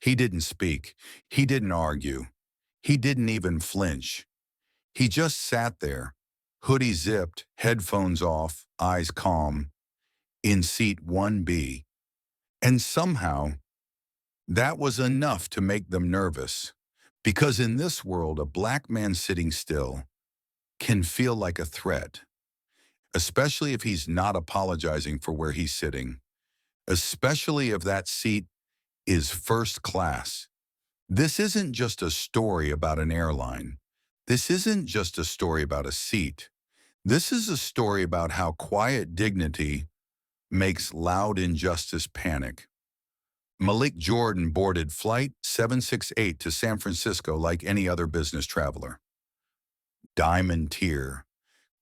He didn't speak. He didn't argue. He didn't even flinch. He just sat there, hoodie zipped, headphones off, eyes calm, in seat 1B. And somehow, that was enough to make them nervous. Because in this world, a black man sitting still can feel like a threat, especially if he's not apologizing for where he's sitting, especially if that seat is first class. This isn't just a story about an airline. This isn't just a story about a seat. This is a story about how quiet dignity makes loud injustice panic. Malik Jordan boarded Flight 768 to San Francisco like any other business traveler. Diamond tier,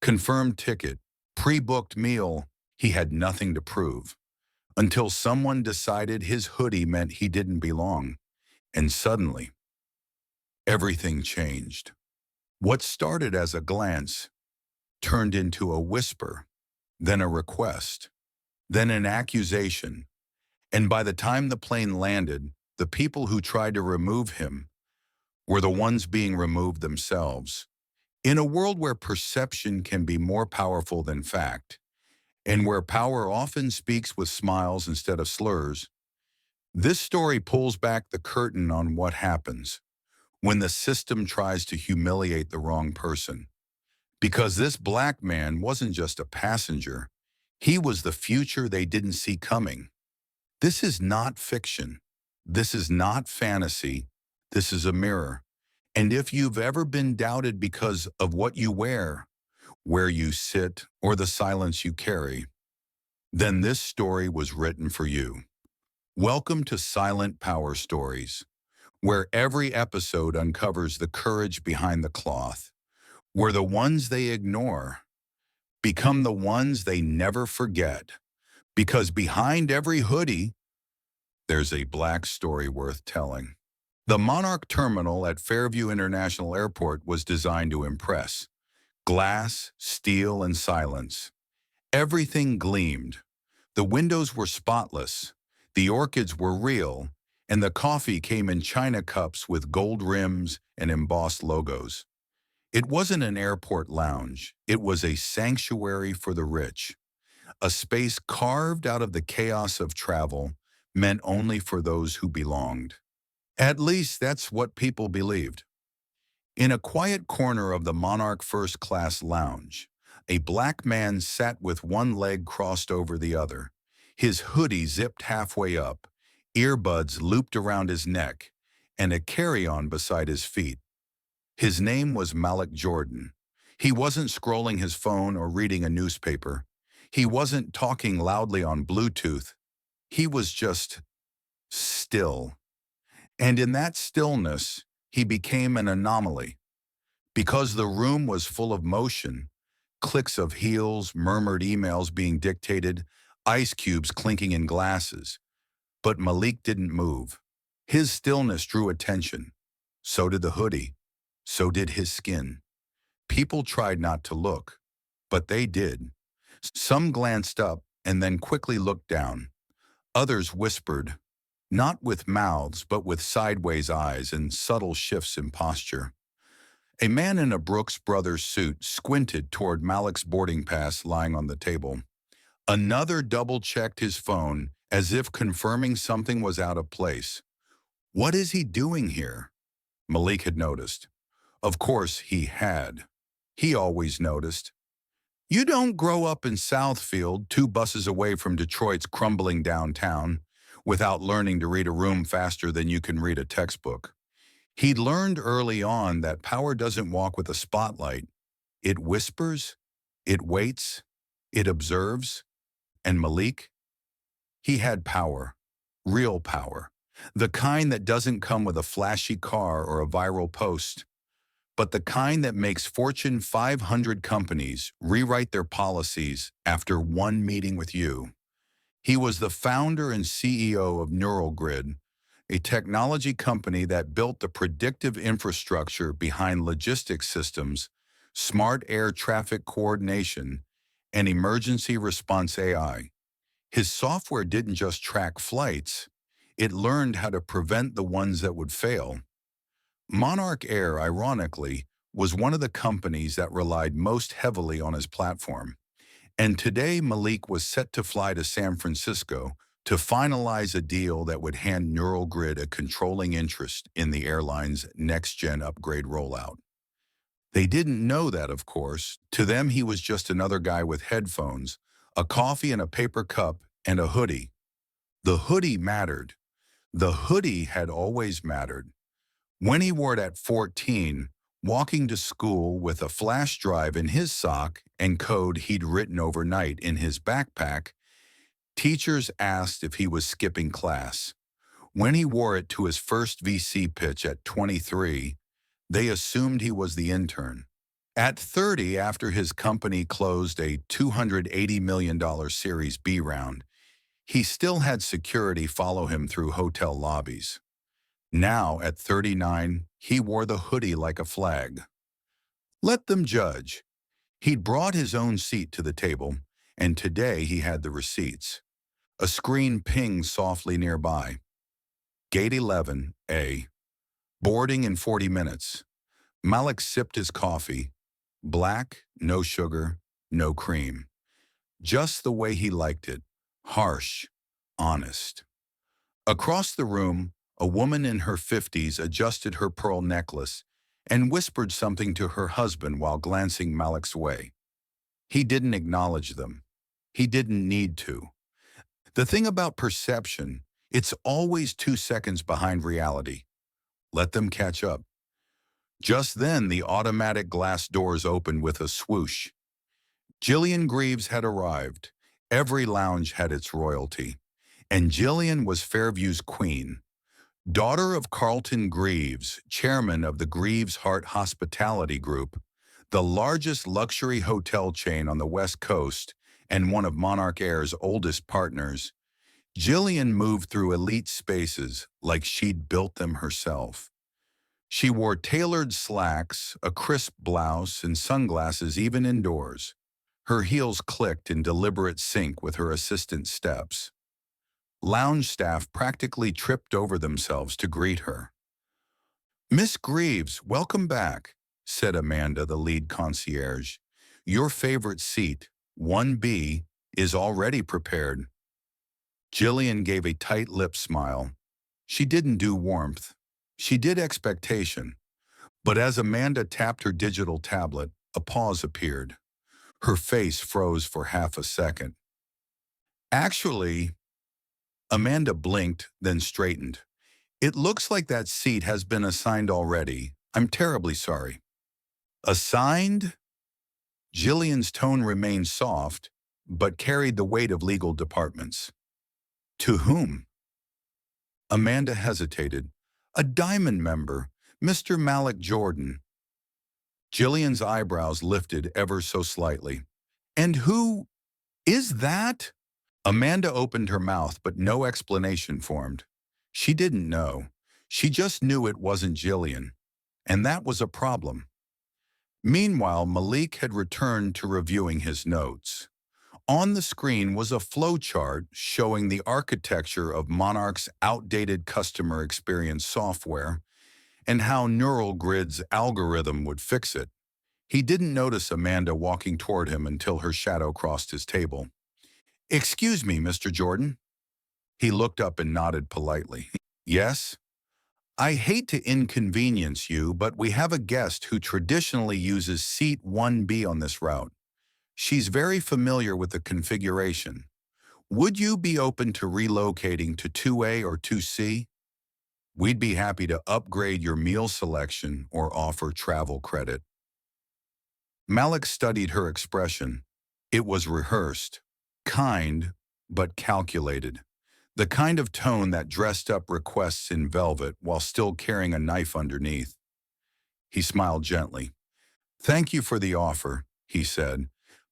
confirmed ticket, pre-booked meal, he had nothing to prove. Until someone decided his hoodie meant he didn't belong. And suddenly, everything changed. What started as a glance turned into a whisper, then a request, then an accusation. And by the time the plane landed, the people who tried to remove him were the ones being removed themselves. In a world where perception can be more powerful than fact, and where power often speaks with smiles instead of slurs, this story pulls back the curtain on what happens when the system tries to humiliate the wrong person. Because this black man wasn't just a passenger, he was the future they didn't see coming. This is not fiction. This is not fantasy. This is a mirror. And if you've ever been doubted because of what you wear, where you sit, or the silence you carry, then this story was written for you. Welcome to Silent Power Stories, where every episode uncovers the courage behind the cloth, where the ones they ignore become the ones they never forget. Because behind every hoodie, there's a black story worth telling. The Monarch Terminal at Fairview International Airport was designed to impress. Glass, steel, and silence. Everything gleamed. The windows were spotless, the orchids were real, and the coffee came in china cups with gold rims and embossed logos. It wasn't an airport lounge. It was a sanctuary for the rich, a space carved out of the chaos of travel, meant only for those who belonged. At least that's what people believed. In a quiet corner of the Monarch First Class Lounge, a black man sat with one leg crossed over the other, his hoodie zipped halfway up, earbuds looped around his neck, and a carry-on beside his feet. His name was Malik Jordan. He wasn't scrolling his phone or reading a newspaper. He wasn't talking loudly on Bluetooth. He was just still. And in that stillness, he became an anomaly. Because the room was full of motion, clicks of heels, murmured emails being dictated, ice cubes clinking in glasses. But Malik didn't move. His stillness drew attention. So did the hoodie. So did his skin. People tried not to look, but they did. Some glanced up and then quickly looked down. Others whispered, not with mouths, but with sideways eyes and subtle shifts in posture. A man in a Brooks Brothers suit squinted toward Malik's boarding pass lying on the table. Another double-checked his phone as if confirming something was out of place. What is he doing here? Malik had noticed. Of course he had. He always noticed. You don't grow up in Southfield, 2 buses away from Detroit's crumbling downtown, without learning to read a room faster than you can read a textbook. He'd learned early on that power doesn't walk with a spotlight. It whispers, it waits, it observes. And Malik? He had power, real power, the kind that doesn't come with a flashy car or a viral post, but the kind that makes Fortune 500 companies rewrite their policies after one meeting with you. He was the founder and CEO of NeuralGrid, a technology company that built the predictive infrastructure behind logistics systems, smart air traffic coordination, and emergency response AI. His software didn't just track flights, It learned how to prevent the ones that would fail. Monarch Air, ironically, was one of the companies that relied most heavily on his platform. And today Malik was set to fly to San Francisco to finalize a deal that would hand Neural Grid a controlling interest in the airline's next-gen upgrade rollout. They didn't know that, of course. To them, he was just another guy with headphones, a coffee in a paper cup, and a hoodie. The hoodie mattered. The hoodie had always mattered. When he wore it at 14, walking to school with a flash drive in his sock and code he'd written overnight in his backpack, teachers asked if he was skipping class. When he wore it to his first VC pitch at 23, they assumed he was the intern. At 30, after his company closed a $280 million Series B round, he still had security follow him through hotel lobbies. Now, at 39, he wore the hoodie like a flag. Let them judge. He'd brought his own seat to the table, and today he had the receipts. A screen pinged softly nearby. Gate 11A. Boarding in 40 minutes. Malik sipped his coffee. Black, no sugar, no cream. Just the way he liked it. Harsh, honest. Across the room, a woman in her 50s adjusted her pearl necklace and whispered something to her husband while glancing Malik's way. He didn't acknowledge them. He didn't need to. The thing about perception, it's always 2 seconds behind reality. Let them catch up. Just then, the automatic glass doors opened with a swoosh. Jillian Greaves had arrived. Every lounge had its royalty. And Jillian was Fairview's queen. Daughter of Carlton Greaves, chairman of the Greaves Hart Hospitality Group, the largest luxury hotel chain on the West Coast and one of Monarch Air's oldest partners, Jillian moved through elite spaces like she'd built them herself. She wore tailored slacks, a crisp blouse, and sunglasses even indoors. Her heels clicked in deliberate sync with her assistant's steps. Lounge staff practically tripped over themselves to greet her. "Miss Greaves, welcome back," said Amanda, the lead concierge. "Your favorite seat, 1B, is already prepared." Jillian gave a tight-lipped smile. She didn't do warmth. She did expectation. But as Amanda tapped her digital tablet, a pause appeared. Her face froze for half a second. "Actually," Amanda blinked, then straightened. "It looks like that seat has been assigned already. I'm terribly sorry." "Assigned?" Jillian's tone remained soft, but carried the weight of legal departments. "To whom?" Amanda hesitated. "A Diamond member, Mr. Malik Jordan." Jillian's eyebrows lifted ever so slightly. "And who is that?" Amanda opened her mouth, but no explanation formed. She didn't know. She just knew it wasn't Jillian. And that was a problem. Meanwhile, Malik had returned to reviewing his notes. On the screen was a flowchart showing the architecture of Monarch's outdated customer experience software and how Neural Grid's algorithm would fix it. He didn't notice Amanda walking toward him until her shadow crossed his table. "Excuse me, Mr. Jordan." He looked up and nodded politely. "Yes?" "I hate to inconvenience you, but we have a guest who traditionally uses seat 1B on this route. She's very familiar with the configuration. Would you be open to relocating to 2A or 2C? We'd be happy to upgrade your meal selection or offer travel credit." Malik studied her expression. It was rehearsed, kind, but calculated. The kind of tone that dressed up requests in velvet while still carrying a knife underneath. He smiled gently. "Thank you for the offer," he said,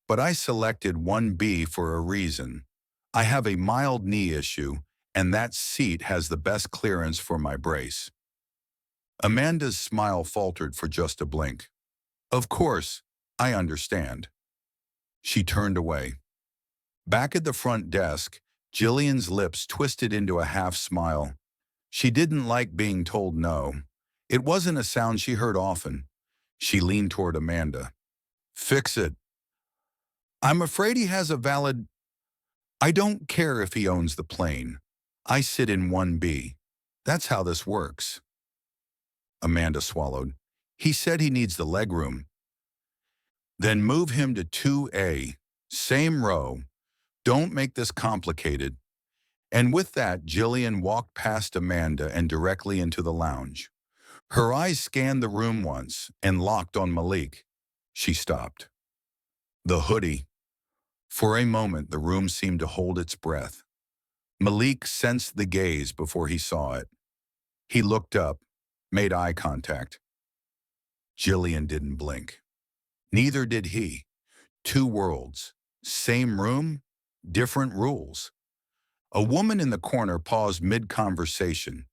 "but I selected 1B for a reason. I have a mild knee issue, and that seat has the best clearance for my brace." Amanda's smile faltered for just a blink. "Of course, I understand." She turned away. Back at the front desk, Jillian's lips twisted into a half smile. She didn't like being told no. It wasn't a sound she heard often. She leaned toward Amanda. Fix it. I'm afraid he has a valid... I don't care if he owns the plane. I sit in 1B. That's how this works. Amanda swallowed. He said he needs the legroom. Then move him to 2A. Same row. Don't make this complicated. And with that, Jillian walked past Amanda and directly into the lounge. Her eyes scanned the room once and locked on Malik. She stopped. The hoodie. For a moment, the room seemed to hold its breath. Malik sensed the gaze before he saw it. He looked up, made eye contact. Jillian didn't blink. Neither did he. Two worlds. Same room, different rules. A woman in the corner paused mid-conversation.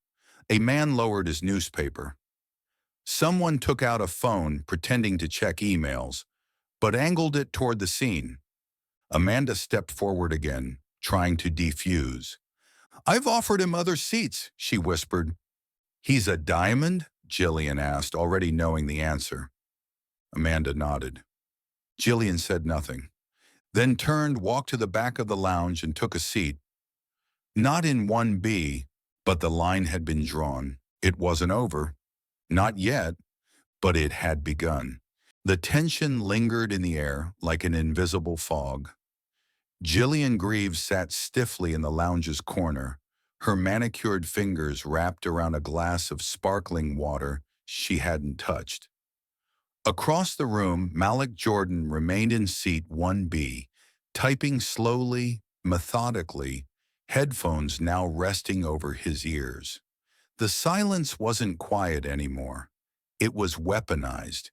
A man lowered his newspaper. Someone took out a phone, pretending to check emails, but angled it toward the scene. Amanda stepped forward again, trying to defuse. I've offered him other seats, she whispered. He's a diamond? Jillian asked, already knowing the answer. Amanda nodded. Jillian said nothing, then turned, walked to the back of the lounge and took a seat. Not in 1B, but the line had been drawn. It wasn't over. Not yet, but it had begun. The tension lingered in the air like an invisible fog. Jillian Greaves sat stiffly in the lounge's corner, her manicured fingers wrapped around a glass of sparkling water she hadn't touched. Across the room, Malik Jordan remained in seat 1B, typing slowly, methodically, headphones now resting over his ears. The silence wasn't quiet anymore. It was weaponized.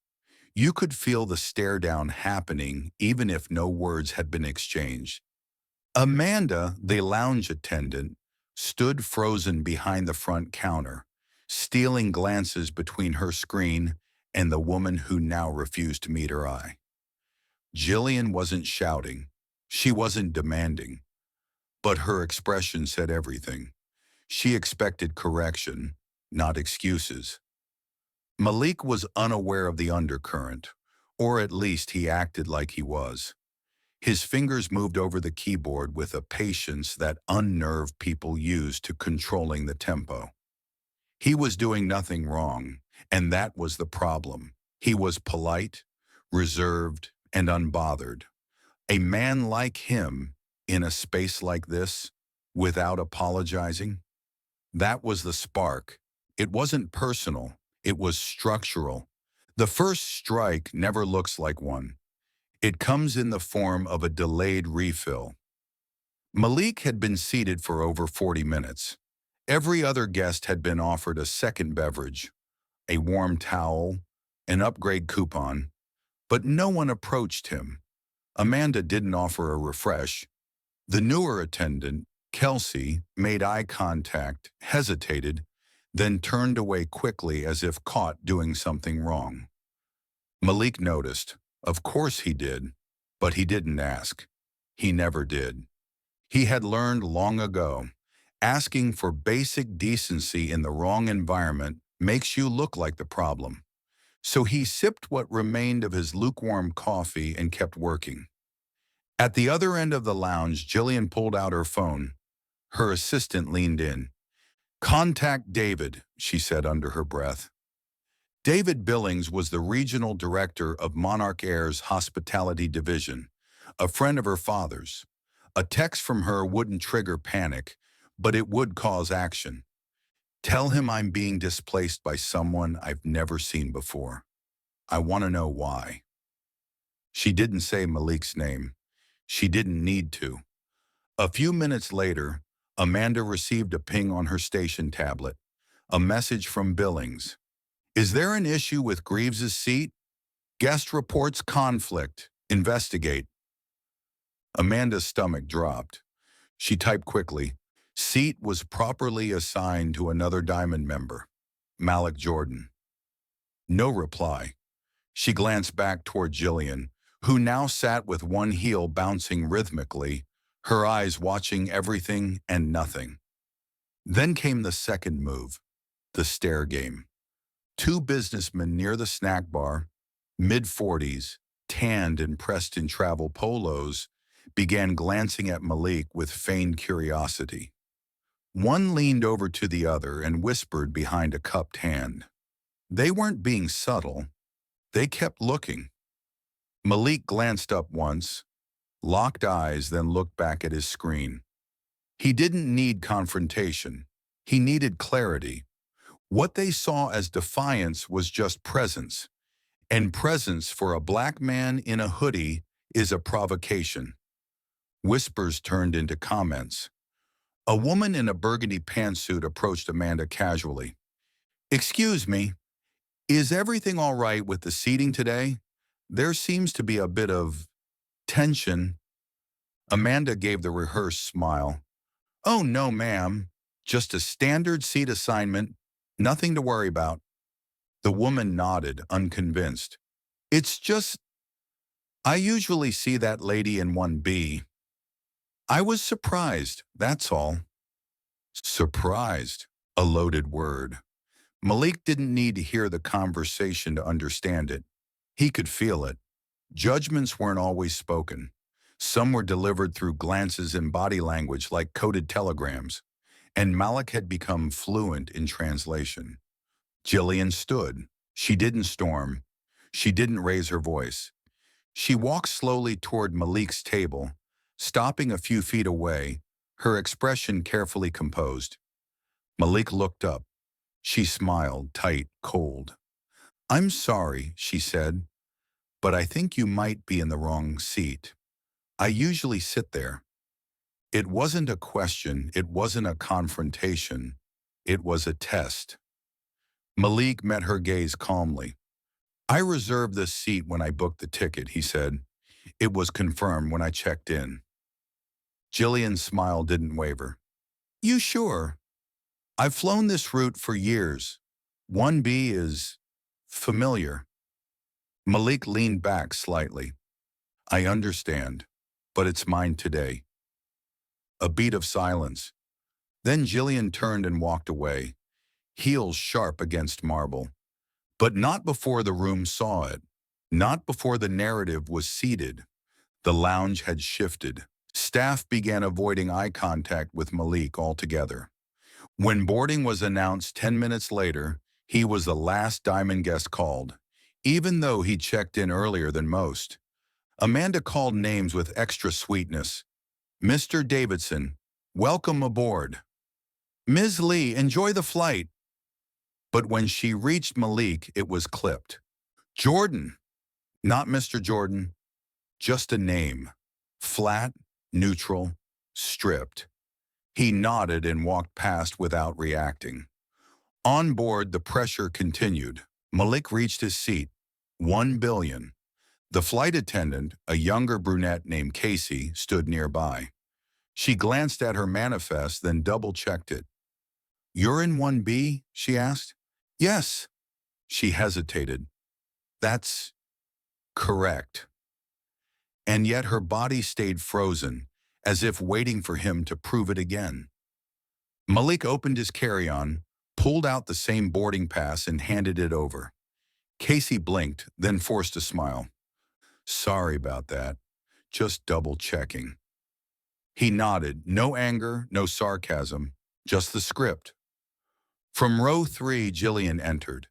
You could feel the stare-down happening even if no words had been exchanged. Amanda, the lounge attendant, stood frozen behind the front counter, stealing glances between her screen and the woman who now refused to meet her eye. Jillian wasn't shouting. She wasn't demanding. But her expression said everything. She expected correction, not excuses. Malik was unaware of the undercurrent, or at least he acted like he was. His fingers moved over the keyboard with a patience that unnerved people used to controlling the tempo. He was doing nothing wrong, and that was the problem. He was polite, reserved, and unbothered. A man like him, in a space like this, without apologizing? That was the spark. It wasn't personal, it was structural. The first strike never looks like one. It comes in the form of a delayed refill. Malik had been seated for over 40 minutes. Every other guest had been offered a second beverage, a warm towel, an upgrade coupon, but no one approached him. Amanda didn't offer a refresh. The newer attendant, Kelsey, made eye contact, hesitated, then turned away quickly as if caught doing something wrong. Malik noticed. Of course he did, but he didn't ask. He never did. He had learned long ago, asking for basic decency in the wrong environment makes you look like the problem. So he sipped what remained of his lukewarm coffee and kept working. At the other end of the lounge, Jillian pulled out her phone. Her assistant leaned in. Contact David, she said under her breath. David Billings was the regional director of Monarch Air's hospitality division, a friend of her father's. A text from her wouldn't trigger panic, but it would cause action. Tell him I'm being displaced by someone I've never seen before. I want to know why. She didn't say Malik's name. She didn't need to. A few minutes later, Amanda received a ping on her station tablet, a message from Billings. Is there an issue with Greaves's seat? Guest reports conflict. Investigate. Amanda's stomach dropped. She typed quickly. Seat was properly assigned to another Diamond member, Malik Jordan. No reply. She glanced back toward Jillian, who now sat with one heel bouncing rhythmically, her eyes watching everything and nothing. Then came the second move, the stare game. Two businessmen near the snack bar, mid-40s, tanned and pressed in travel polos, began glancing at Malik with feigned curiosity. One leaned over to the other and whispered behind a cupped hand. They weren't being subtle. They kept looking. Malik glanced up once, locked eyes, then looked back at his screen. He didn't need confrontation. He needed clarity. What they saw as defiance was just presence, and presence for a black man in a hoodie is a provocation. Whispers turned into comments. A woman in a burgundy pantsuit approached Amanda casually. "Excuse me, is everything all right with the seating today? There seems to be a bit of tension." Amanda gave the rehearsed smile. "Oh, no, ma'am. Just a standard seat assignment. Nothing to worry about." The woman nodded, unconvinced. "It's just, I usually see that lady in 1B. I was surprised, that's all." Surprised, a loaded word. Malik didn't need to hear the conversation to understand it. He could feel it. Judgments weren't always spoken. Some were delivered through glances and body language like coded telegrams, and Malik had become fluent in translation. Jillian stood. She didn't storm. She didn't raise her voice. She walked slowly toward Malik's table, stopping a few feet away, her expression carefully composed. Malik looked up. She smiled, tight, cold. "I'm sorry," she said, "but I think you might be in the wrong seat. I usually sit there." It wasn't a question, it wasn't a confrontation, it was a test. Malik met her gaze calmly. "I reserved this seat when I booked the ticket," he said. "It was confirmed when I checked in." Jillian's smile didn't waver. "You sure? I've flown this route for years. 1B is familiar." Malik leaned back slightly. "I understand, but it's mine today." A beat of silence. Then Jillian turned and walked away, heels sharp against marble. But not before the room saw it. Not before the narrative was seated. The lounge had shifted. Staff began avoiding eye contact with Malik altogether. When boarding was announced 10 minutes later, he was the last Diamond guest called, even though he checked in earlier than most. Amanda called names with extra sweetness. "Mr. Davidson, welcome aboard. Ms. Lee, enjoy the flight." But when she reached Malik, it was clipped. "Jordan." Not Mr. Jordan, just a name. Flat, neutral, stripped. He nodded and walked past without reacting. On board, the pressure continued. Malik reached his seat. 1 billion. The flight attendant, a younger brunette named Casey, stood nearby. She glanced at her manifest, then double-checked it. "You're in 1B?" she asked. "Yes." She hesitated. "That's correct." And yet her body stayed frozen, as if waiting for him to prove it again. Malik opened his carry-on, pulled out the same boarding pass and handed it over. Casey blinked, then forced a smile. "Sorry about that. Just double-checking." He nodded, no anger, no sarcasm, just the script. From row 3, Jillian entered,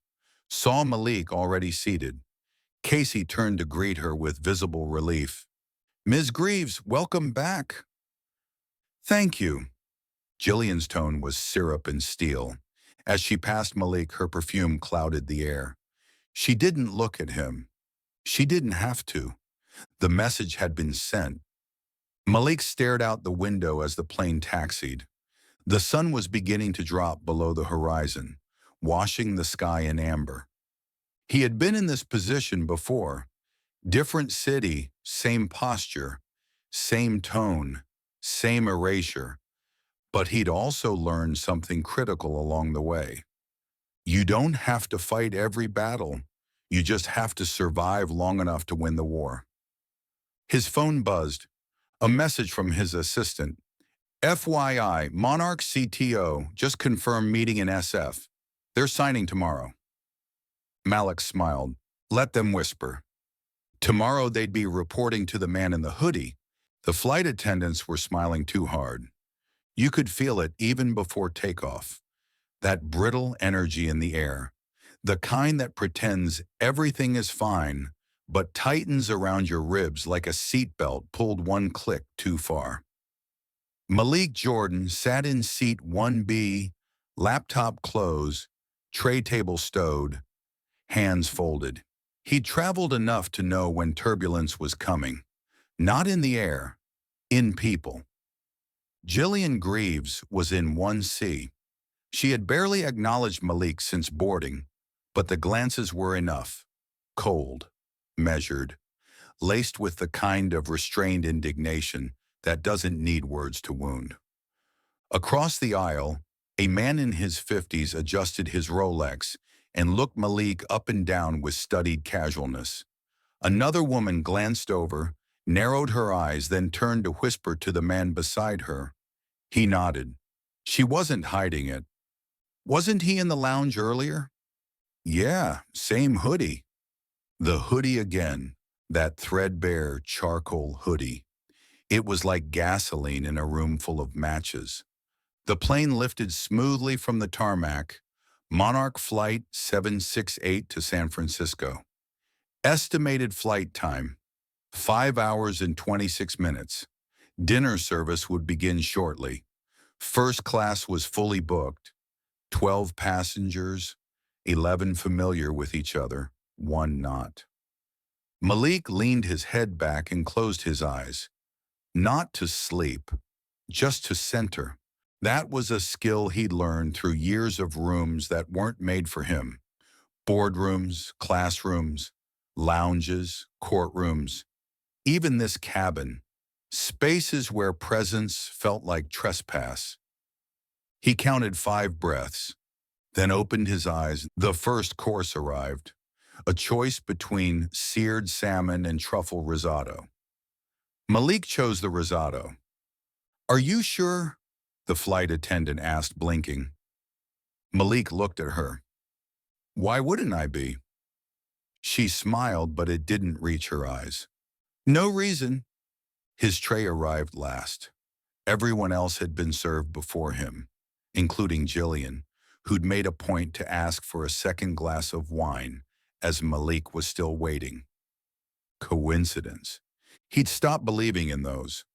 saw Malik already seated. Casey turned to greet her with visible relief. "Ms. Greaves, welcome back." "Thank you." Jillian's tone was syrup and steel. As she passed Malik, her perfume clouded the air. She didn't look at him. She didn't have to. The message had been sent. Malik stared out the window as the plane taxied. The sun was beginning to drop below the horizon, washing the sky in amber. He had been in this position before. Different city, same posture, same tone, same erasure. But he'd also learned something critical along the way. You don't have to fight every battle. You just have to survive long enough to win the war. His phone buzzed. A message from his assistant. FYI, Monarch CTO just confirmed meeting in SF. They're signing tomorrow. Malik smiled. Let them whisper. Tomorrow they'd be reporting to the man in the hoodie. The flight attendants were smiling too hard. You could feel it even before takeoff. That brittle energy in the air. The kind that pretends everything is fine, but tightens around your ribs like a seatbelt pulled one click too far. Malik Jordan sat in seat 1B, laptop closed, tray table stowed, hands folded. He'd traveled enough to know when turbulence was coming. Not in the air, in people. Jillian Greaves was in 1C. She had barely acknowledged Malik since boarding, but the glances were enough. Cold, measured, laced with the kind of restrained indignation that doesn't need words to wound. Across the aisle, a man in his 50s adjusted his Rolex and looked Malik up and down with studied casualness. Another woman glanced over, narrowed her eyes, then turned to whisper to the man beside her. He nodded. She wasn't hiding it. Wasn't he in the lounge earlier? Yeah, same hoodie. The hoodie again, that threadbare charcoal hoodie. It was like gasoline in a room full of matches. The plane lifted smoothly from the tarmac, Monarch Flight 768 to San Francisco. Estimated flight time, 5 hours and 26 minutes. Dinner service would begin shortly. First class was fully booked. 12 passengers, 11 familiar with each other, 1 not. Malik leaned his head back and closed his eyes. Not to sleep, just to center. That was a skill he'd learned through years of rooms that weren't made for him. Boardrooms, classrooms, lounges, courtrooms, even this cabin. Spaces where presence felt like trespass. He counted 5 breaths, then opened his eyes. The first course arrived, a choice between seared salmon and truffle risotto. Malik chose the risotto. Are you sure? The flight attendant asked, blinking. Malik looked at her. Why wouldn't I be? She smiled, but it didn't reach her eyes. No reason. His tray arrived last. Everyone else had been served before him, including Jillian, who'd made a point to ask for a second glass of wine as Malik was still waiting. Coincidence. He'd stopped believing in those.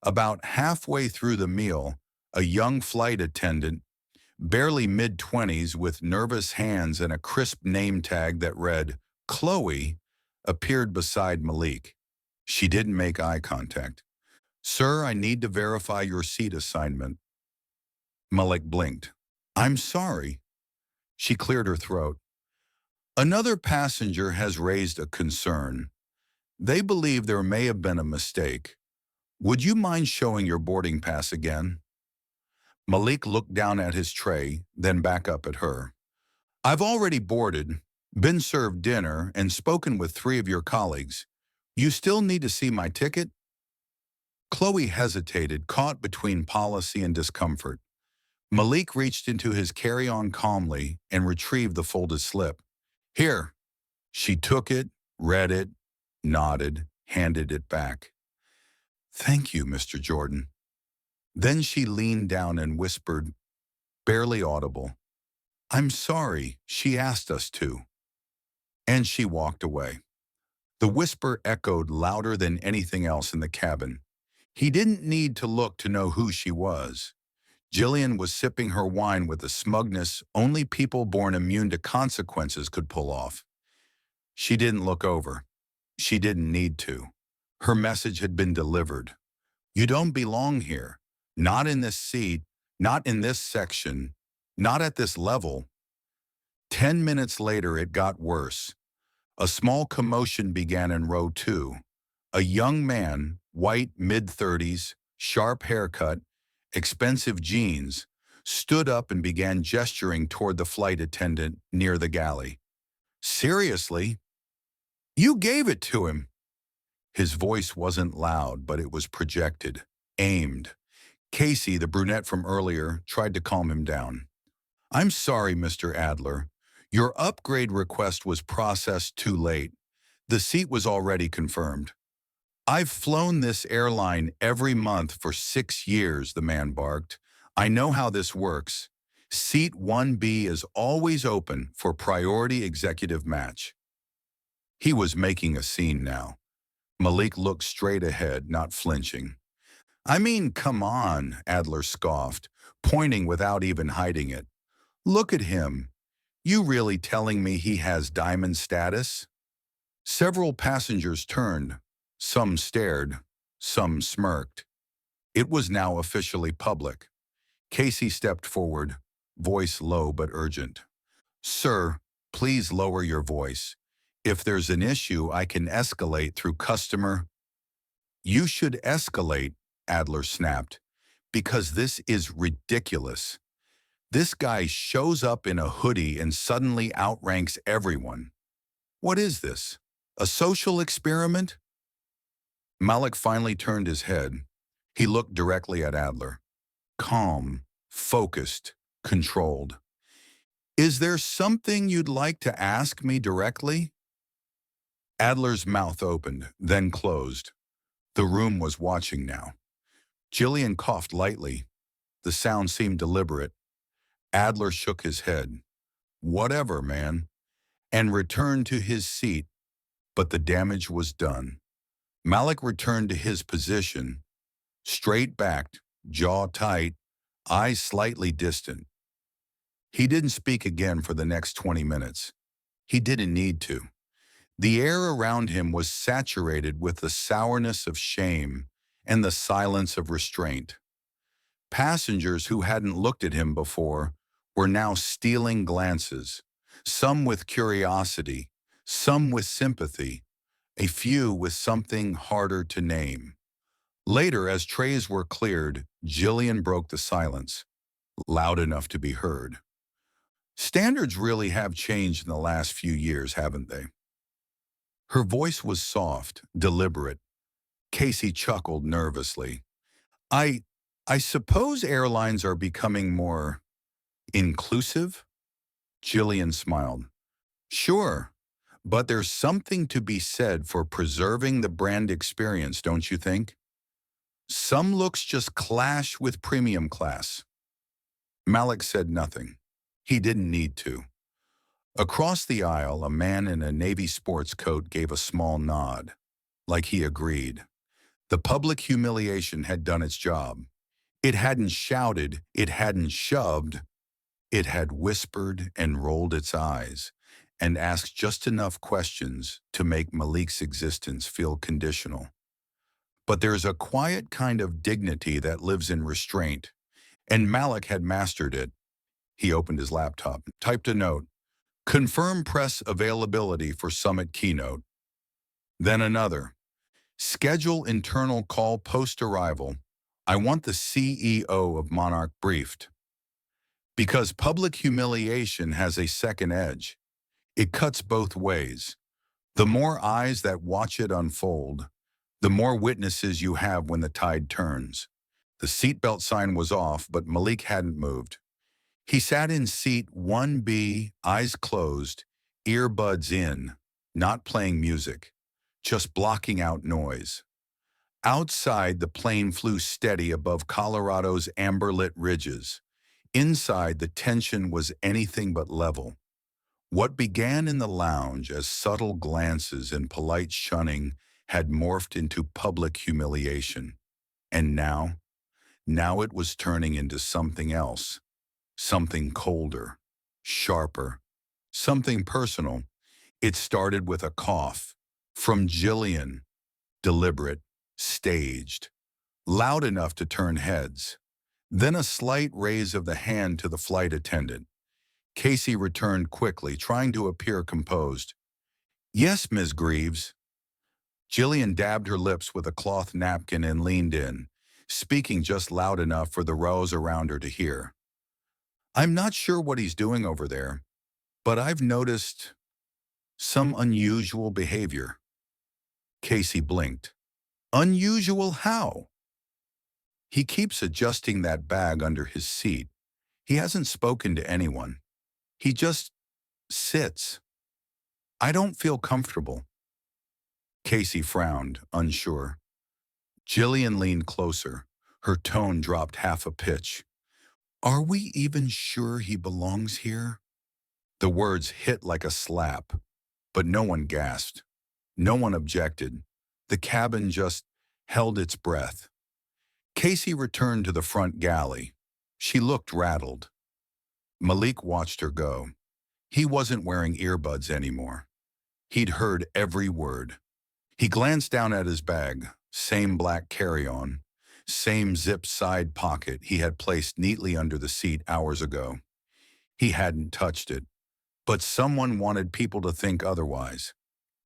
About halfway through the meal, a young flight attendant, barely mid-20s with nervous hands and a crisp name tag that read, Chloe, appeared beside Malik. She didn't make eye contact. Sir, I need to verify your seat assignment. Malik blinked. I'm sorry. She cleared her throat. Another passenger has raised a concern. They believe there may have been a mistake. Would you mind showing your boarding pass again? Malik looked down at his tray, then back up at her. I've already boarded, been served dinner, and spoken with 3 of your colleagues. You still need to see my ticket? Chloe hesitated, caught between policy and discomfort. Malik reached into his carry-on calmly and retrieved the folded slip. Here. She took it, read it, nodded, handed it back. Thank you, Mr. Jordan. Then she leaned down and whispered, barely audible, I'm sorry, she asked us to. And she walked away. The whisper echoed louder than anything else in the cabin. He didn't need to look to know who she was. Jillian was sipping her wine with a smugness only people born immune to consequences could pull off. She didn't look over. She didn't need to. Her message had been delivered. You don't belong here. Not in this seat, not in this section, not at this level. 10 minutes later, it got worse. A small commotion began in row 2. A young man, white, mid-30s, sharp haircut, expensive jeans, stood up and began gesturing toward the flight attendant near the galley. Seriously? You gave it to him. His voice wasn't loud, but it was projected, aimed. Casey, the brunette from earlier, tried to calm him down. I'm sorry, Mr. Adler. Your upgrade request was processed too late. The seat was already confirmed. I've flown this airline every month for 6 years, the man barked. I know how this works. Seat 1B is always open for priority executive match. He was making a scene now. Malik looked straight ahead, not flinching. I mean, come on, Adler scoffed, pointing without even hiding it. Look at him. You really telling me he has diamond status? Several passengers turned. Some stared. Some smirked. It was now officially public. Casey stepped forward, voice low but urgent. Sir, please lower your voice. If there's an issue, I can escalate through customer. You should escalate, Adler snapped, because this is ridiculous. This guy shows up in a hoodie and suddenly outranks everyone. What is this? A social experiment? Malik finally turned his head. He looked directly at Adler. Calm, focused, controlled. Is there something you'd like to ask me directly? Adler's mouth opened, then closed. The room was watching now. Jillian coughed lightly. The sound seemed deliberate. Adler shook his head. Whatever, man, and returned to his seat, but the damage was done. Malik returned to his position, straight-backed, jaw tight, eyes slightly distant. He didn't speak again for the next 20 minutes. He didn't need to. The air around him was saturated with the sourness of shame and the silence of restraint. Passengers who hadn't looked at him before were now stealing glances, some with curiosity, some with sympathy, a few with something harder to name. Later, as trays were cleared, Jillian broke the silence, loud enough to be heard. Standards really have changed in the last few years, haven't they? Her voice was soft, deliberate. Casey chuckled nervously. I suppose airlines are becoming more inclusive? Jillian smiled. Sure, but there's something to be said for preserving the brand experience, don't you think? Some looks just clash with premium class. Malik said nothing. He didn't need to. Across the aisle, a man in a navy sports coat gave a small nod, like he agreed. The public humiliation had done its job. It hadn't shouted, it hadn't shoved, it had whispered and rolled its eyes and asked just enough questions to make Malik's existence feel conditional. But there's a quiet kind of dignity that lives in restraint, and Malik had mastered it. He opened his laptop, typed a note, confirm press availability for summit keynote. Then another, schedule internal call post-arrival. I want the CEO of Monarch briefed. Because public humiliation has a second edge. It cuts both ways. The more eyes that watch it unfold, the more witnesses you have when the tide turns. The seatbelt sign was off, but Malik hadn't moved. He sat in seat 1B, eyes closed, earbuds in, not playing music, just blocking out noise. Outside, the plane flew steady above Colorado's amber-lit ridges. Inside, the tension was anything but level. What began in the lounge as subtle glances and polite shunning had morphed into public humiliation. And now it was turning into something else, something colder, sharper, something personal. It started with a cough from Jillian, deliberate, staged, loud enough to turn heads. Then a slight raise of the hand to the flight attendant. Casey returned quickly, trying to appear composed. Yes, Ms. Greaves. Jillian dabbed her lips with a cloth napkin and leaned in, speaking just loud enough for the rows around her to hear. I'm not sure what he's doing over there, but I've noticed some unusual behavior. Casey blinked. Unusual how? He keeps adjusting that bag under his seat. He hasn't spoken to anyone. He just sits. I don't feel comfortable. Casey frowned, unsure. Jillian leaned closer. Her tone dropped half a pitch. Are we even sure he belongs here? The words hit like a slap, but no one gasped. No one objected. The cabin just held its breath. Casey returned to the front galley. She looked rattled. Malik watched her go. He wasn't wearing earbuds anymore. He'd heard every word. He glanced down at his bag, same black carry-on, same zip side pocket he had placed neatly under the seat hours ago. He hadn't touched it, but someone wanted people to think otherwise.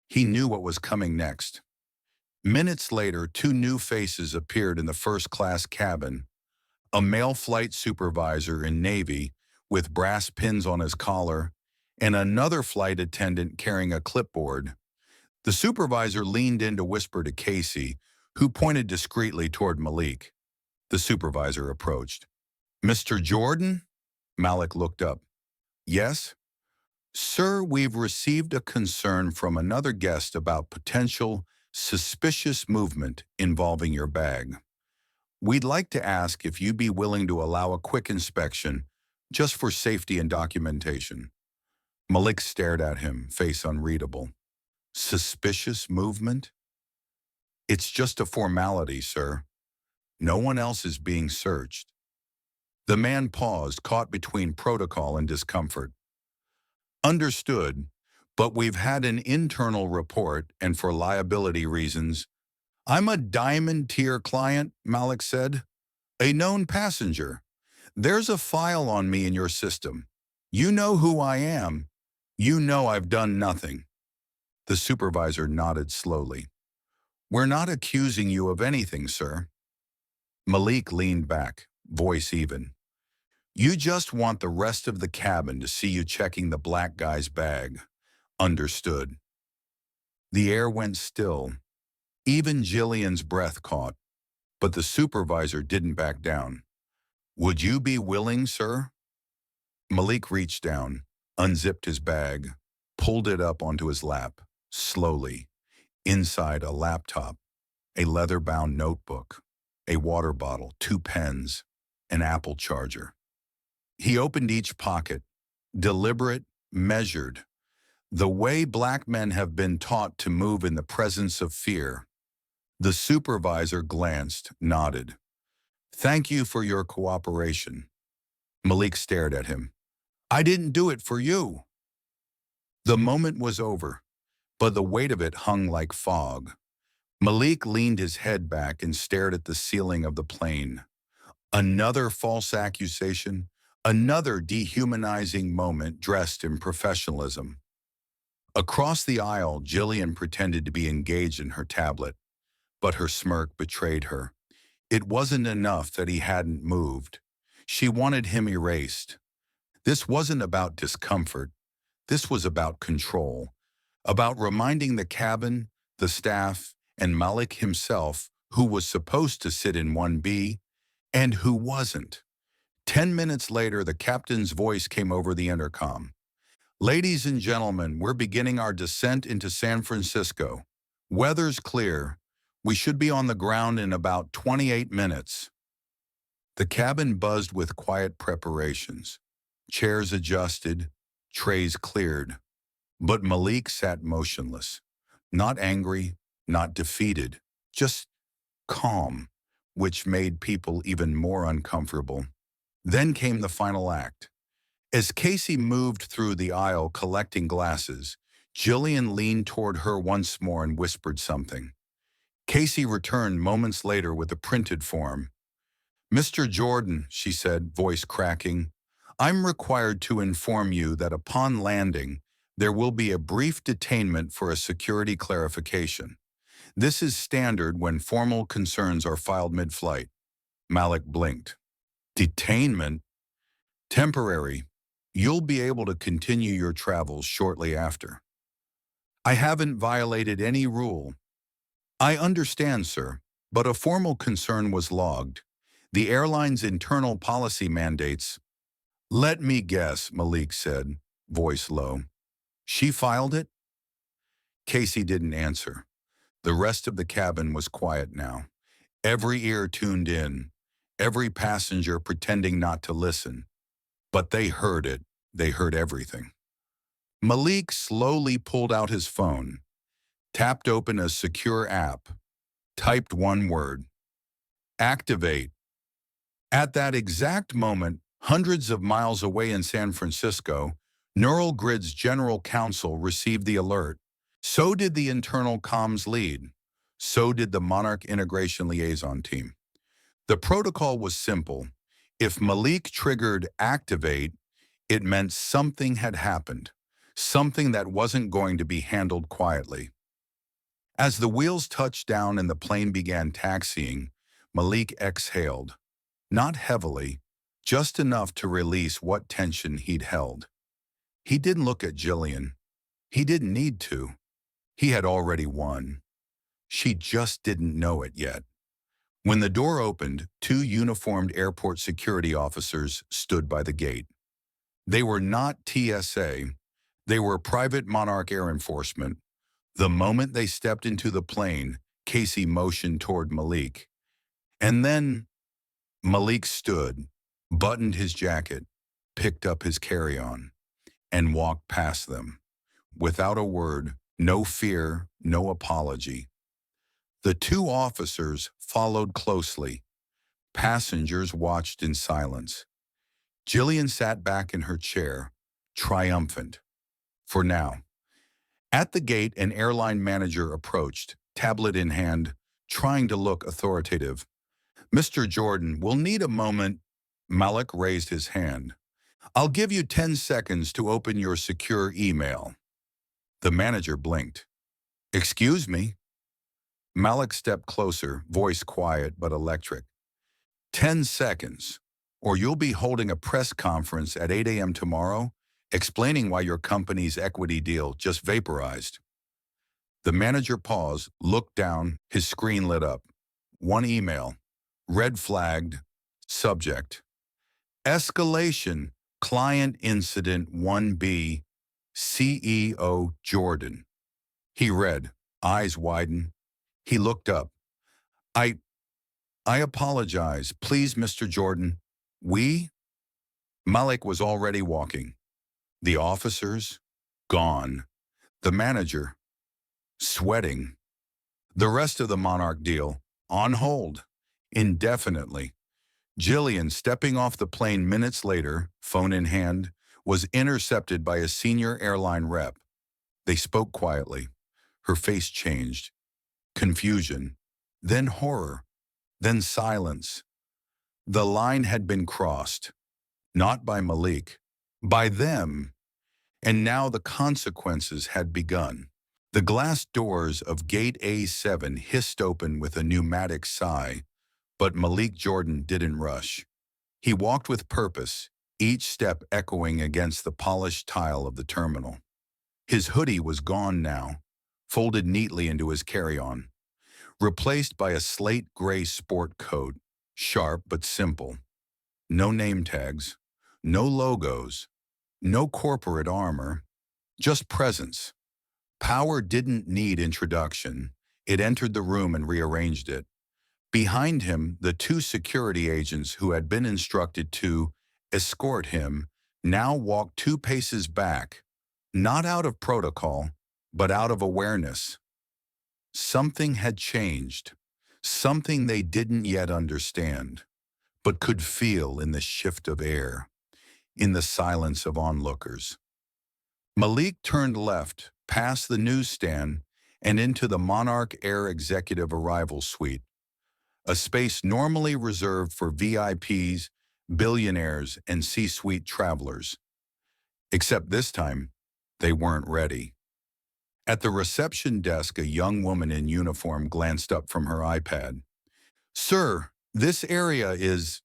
He knew what was coming next. Minutes later, two new faces appeared in the first-class cabin, a male flight supervisor in Navy with brass pins on his collar, and another flight attendant carrying a clipboard. The supervisor leaned in to whisper to Casey, who pointed discreetly toward Malik. The supervisor approached. Mr. Jordan? Malik looked up. Yes? Sir, we've received a concern from another guest about potential suspicious movement involving your bag. We'd like to ask if you'd be willing to allow a quick inspection, just for safety and documentation. Malik stared at him, face unreadable. Suspicious movement? It's just a formality, sir. No one else is being searched. The man paused, caught between protocol and discomfort. Understood, but we've had an internal report, and for liability reasons, I'm a diamond-tier client, Malik said. A known passenger. There's a file on me in your system. You know who I am. You know I've done nothing. The supervisor nodded slowly. We're not accusing you of anything, sir. Malik leaned back, voice even. You just want the rest of the cabin to see you checking the black guy's bag. Understood. The air went still. Even Jillian's breath caught, but the supervisor didn't back down. Would you be willing, sir? Malik reached down, unzipped his bag, pulled it up onto his lap, slowly. Inside, a laptop, a leather-bound notebook, a water bottle, 2 pens, an Apple charger. He opened each pocket, deliberate, measured, the way black men have been taught to move in the presence of fear. The supervisor glanced, nodded. Thank you for your cooperation. Malik stared at him. I didn't do it for you. The moment was over, but the weight of it hung like fog. Malik leaned his head back and stared at the ceiling of the plane. Another false accusation, another dehumanizing moment dressed in professionalism. Across the aisle, Jillian pretended to be engaged in her tablet, but her smirk betrayed her. It wasn't enough that he hadn't moved. She wanted him erased. This wasn't about discomfort. This was about control, about reminding the cabin, the staff, and Malik himself who was supposed to sit in 1B and who wasn't. 10 minutes later, the captain's voice came over the intercom. Ladies and gentlemen, we're beginning our descent into San Francisco. Weather's clear. We should be on the ground in about 28 minutes. The cabin buzzed with quiet preparations. Chairs adjusted, trays cleared. But Malik sat motionless, not angry, not defeated, just calm, which made people even more uncomfortable. Then came the final act. As Casey moved through the aisle collecting glasses, Jillian leaned toward her once more and whispered something. Casey returned moments later with a printed form. Mr. Jordan, she said, voice cracking, I'm required to inform you that upon landing, there will be a brief detainment for a security clarification. This is standard when formal concerns are filed mid-flight. Malik blinked. Detainment? Temporary. You'll be able to continue your travels shortly after. I haven't violated any rule. I understand, sir, but a formal concern was logged. The airline's internal policy mandates. Let me guess, Malik said, voice low. She filed it? Casey didn't answer. The rest of the cabin was quiet now. Every ear tuned in, every passenger pretending not to listen. But they heard it. They heard everything. Malik slowly pulled out his phone, tapped open a secure app, typed one word, activate. At that exact moment, hundreds of miles away in San Francisco, Neural Grid's general counsel received the alert. So did the internal comms lead. So did the Monarch Integration Liaison team. The protocol was simple. If Malik triggered activate, it meant something had happened, something that wasn't going to be handled quietly. As the wheels touched down and the plane began taxiing, Malik exhaled. Not heavily, just enough to release what tension he'd held. He didn't look at Jillian. He didn't need to. He had already won. She just didn't know it yet. When the door opened, two uniformed airport security officers stood by the gate. They were not TSA. They were Private Monarch Air Enforcement. The moment they stepped into the plane, Casey motioned toward Malik. And then Malik stood, buttoned his jacket, picked up his carry-on, and walked past them. Without a word, no fear, no apology. The two officers followed closely. Passengers watched in silence. Jillian sat back in her chair, triumphant. For now. At the gate, an airline manager approached, tablet in hand, trying to look authoritative. Mr. Jordan, we'll need a moment. Malik raised his hand. I'll give you 10 seconds to open your secure email. The manager blinked. Excuse me? Malik stepped closer, voice quiet but electric. 10 seconds, or you'll be holding a press conference at 8 a.m. tomorrow, explaining why your company's equity deal just vaporized. The manager paused, looked down, his screen lit up. One email, red flagged, subject. Escalation, client incident 1B, CEO Jordan. He read, eyes widen. He looked up. I apologize. Please, Mr. Jordan. We? Malik was already walking. The officers? Gone. The manager? Sweating. The rest of the Monarch deal? On hold. Indefinitely. Jillian, stepping off the plane minutes later, phone in hand, was intercepted by a senior airline rep. They spoke quietly. Her face changed. Confusion. Then horror. Then silence. The line had been crossed. Not by Malik. By them. And now the consequences had begun. The glass doors of Gate A7 hissed open with a pneumatic sigh, but Malik Jordan didn't rush. He walked with purpose, each step echoing against the polished tile of the terminal. His hoodie was gone now, folded neatly into his carry-on, replaced by a slate gray sport coat, sharp but simple. No name tags, no logos, no corporate armor, just presence. Power didn't need introduction. It entered the room and rearranged it. Behind him, the two security agents who had been instructed to escort him now walked 2 paces back, not out of protocol, but out of awareness. Something had changed, something they didn't yet understand, but could feel in the shift of air, in the silence of onlookers. Malik turned left, past the newsstand, and into the Monarch Air Executive Arrival Suite, a space normally reserved for VIPs, billionaires, and C-suite travelers. Except this time, they weren't ready. At the reception desk, a young woman in uniform glanced up from her iPad. "Sir, this area is..."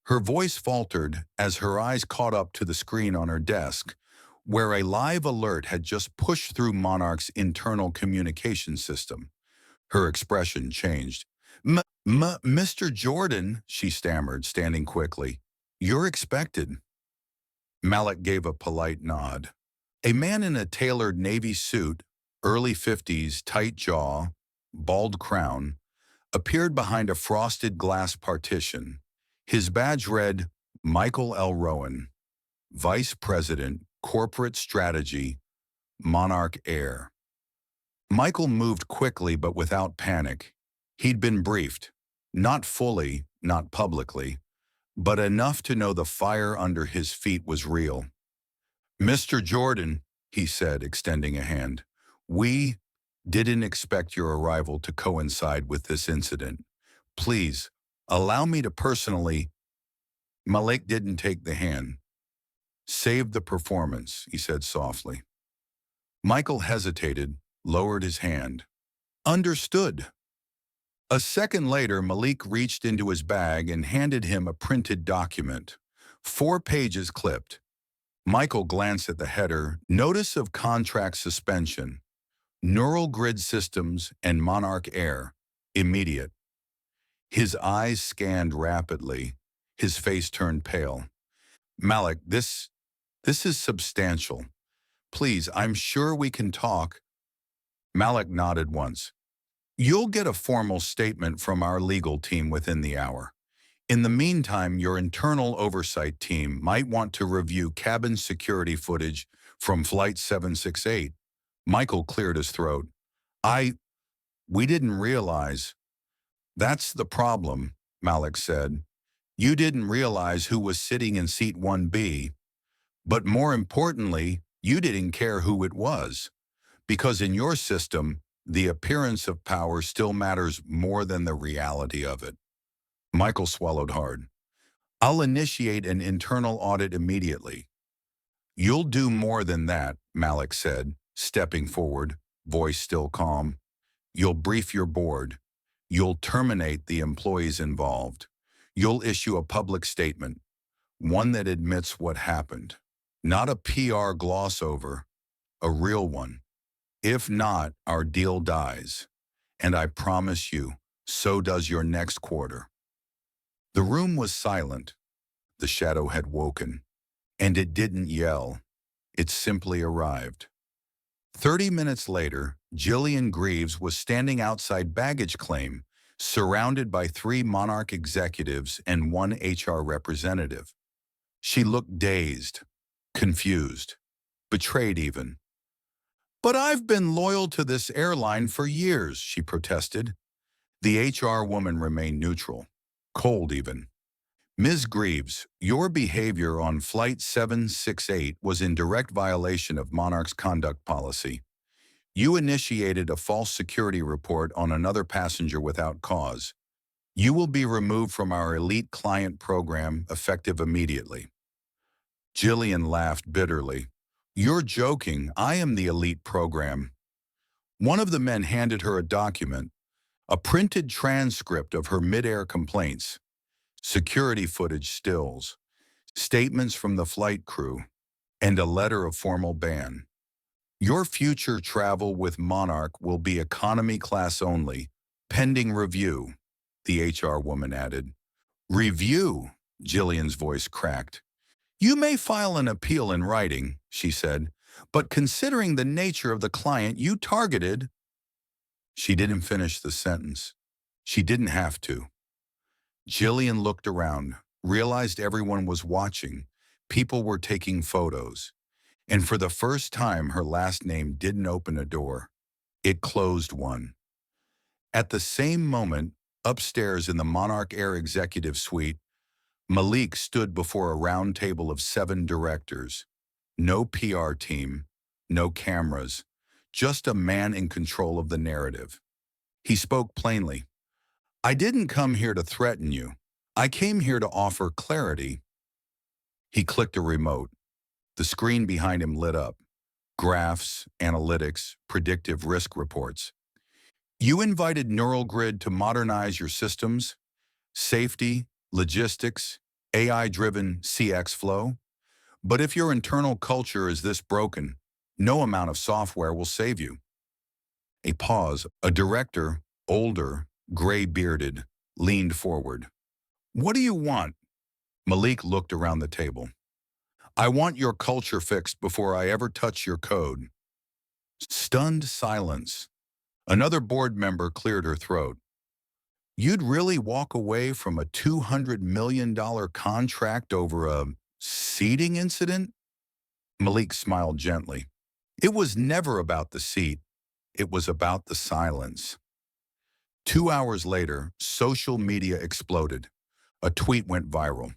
Her voice faltered as her eyes caught up to the screen on her desk, where a live alert had just pushed through Monarch's internal communication system. Her expression changed. Mr. Jordan, she stammered, standing quickly. You're expected. Malik gave a polite nod. A man in a tailored navy suit, early 50s, tight jaw, bald crown, appeared behind a frosted glass partition. His badge read, Michael L. Rowan, Vice President, Corporate Strategy, Monarch Air. Michael moved quickly but without panic. He'd been briefed, not fully, not publicly, but enough to know the fire under his feet was real. Mr. Jordan, he said, extending a hand, we didn't expect your arrival to coincide with this incident. Please, allow me to personally. Malik didn't take the hand. Save the performance, he said softly. Michael hesitated, lowered his hand. Understood. A second later, Malik reached into his bag and handed him a printed document. 4 pages clipped. Michael glanced at the header, Notice of Contract Suspension, Neural Grid Systems and Monarch Air, immediate. His eyes scanned rapidly. His face turned pale. Malik, this is substantial. Please, I'm sure we can talk. Malik nodded once. You'll get a formal statement from our legal team within the hour. In the meantime, your internal oversight team might want to review cabin security footage from Flight 768. Michael cleared his throat. We didn't realize. That's the problem, Malik said. You didn't realize who was sitting in seat 1B. But more importantly, you didn't care who it was. Because in your system, the appearance of power still matters more than the reality of it. Michael swallowed hard. I'll initiate an internal audit immediately. You'll do more than that, Malik said, stepping forward, voice still calm. You'll brief your board. You'll terminate the employees involved. You'll issue a public statement, one that admits what happened. Not a PR gloss over, a real one. If not, our deal dies. And I promise you, so does your next quarter. The room was silent. The shadow had woken. And it didn't yell. It simply arrived. 30 minutes later, Jillian Greaves was standing outside baggage claim, surrounded by 3 Monarch executives and 1 HR representative. She looked dazed, confused, betrayed even. But I've been loyal to this airline for years, she protested. The HR woman remained neutral, cold even. Ms. Greaves, your behavior on Flight 768 was in direct violation of Monarch's conduct policy. You initiated a false security report on another passenger without cause. You will be removed from our elite client program effective immediately. Jillian laughed bitterly. You're joking. I am the elite program. One of the men handed her a document, a printed transcript of her mid-air complaints, security footage stills, statements from the flight crew, and a letter of formal ban. Your future travel with Monarch will be economy class only, pending review, the HR woman added. Review, Jillian's voice cracked. You may file an appeal in writing, she said, but considering the nature of the client you targeted. She didn't finish the sentence. She didn't have to. Jillian looked around, realized everyone was watching. People were taking photos. And for the first time, her last name didn't open a door. It closed one. At the same moment, upstairs in the Monarch Air Executive Suite, Malik stood before a round table of 7 directors. No PR team, no cameras, just a man in control of the narrative. He spoke plainly. I didn't come here to threaten you. I came here to offer clarity. He clicked a remote. The screen behind him lit up. Graphs, analytics, predictive risk reports. You invited Neural Grid to modernize your systems, safety, logistics, AI-driven CX flow. But if your internal culture is this broken, no amount of software will save you. A pause. A director, older, gray-bearded, leaned forward. "What do you want?" Malik looked around the table. "I want your culture fixed before I ever touch your code." Stunned silence. Another board member cleared her throat. "You'd really walk away from a $200 million contract over a seating incident?" Malik smiled gently. "It was never about the seat. It was about the silence." 2 hours later, social media exploded. A tweet went viral.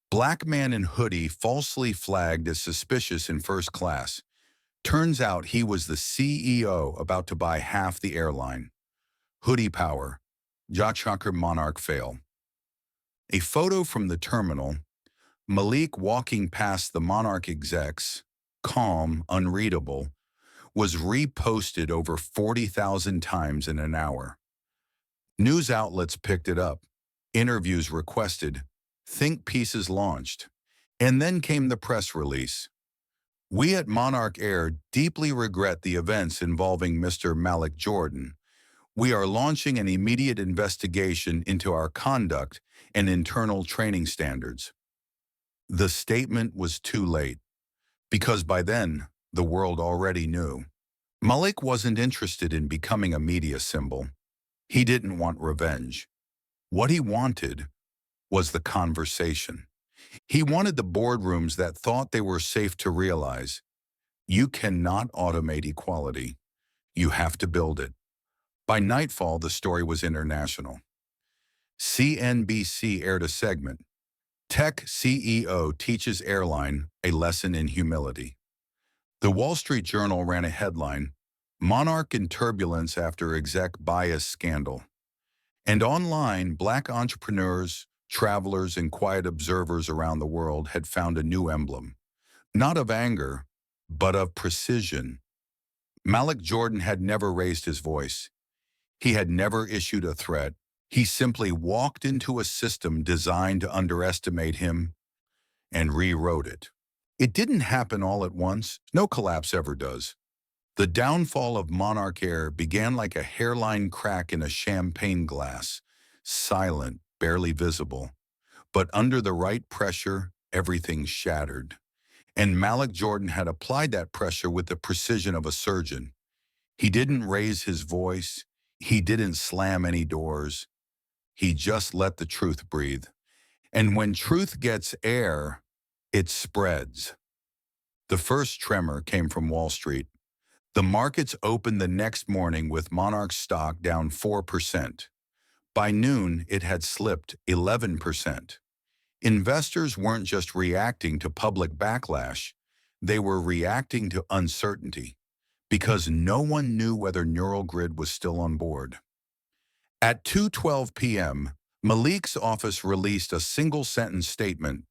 "Black man in hoodie falsely flagged as suspicious in first class. Turns out he was the CEO about to buy half the airline. Hoodie power. Jachakar Monarch fail." A photo from the terminal, Malik walking past the Monarch execs, calm, unreadable, was reposted over 40,000 times in an hour. News outlets picked it up. Interviews requested. Think pieces launched. And then came the press release. "We at Monarch Air deeply regret the events involving Mr. Malik Jordan. We are launching an immediate investigation into our conduct and internal training standards." The statement was too late, because by then, the world already knew. Malik wasn't interested in becoming a media symbol. He didn't want revenge. What he wanted was the conversation. He wanted the boardrooms that thought they were safe to realize, you cannot automate equality. You have to build it. By nightfall, the story was international. CNBC aired a segment. Tech CEO teaches airline a lesson in humility. The Wall Street Journal ran a headline, "Monarch in turbulence after exec bias scandal." And online, Black entrepreneurs, travelers, and quiet observers around the world had found a new emblem, not of anger, but of precision. Malik Jordan had never raised his voice. He had never issued a threat. He simply walked into a system designed to underestimate him and rewrote it. It didn't happen all at once. No collapse ever does. The downfall of Monarch Air began like a hairline crack in a champagne glass, silent, barely visible. But under the right pressure, everything shattered. And Malik Jordan had applied that pressure with the precision of a surgeon. He didn't raise his voice. He didn't slam any doors. He just let the truth breathe. And when truth gets air, it spreads. The first tremor came from Wall Street. The markets opened the next morning with Monarch stock down 4%. By noon, it had slipped 11%. Investors weren't just reacting to public backlash, they were reacting to uncertainty, because no one knew whether Neural Grid was still on board. At 2:12 p.m., Malik's office released a single-sentence statement.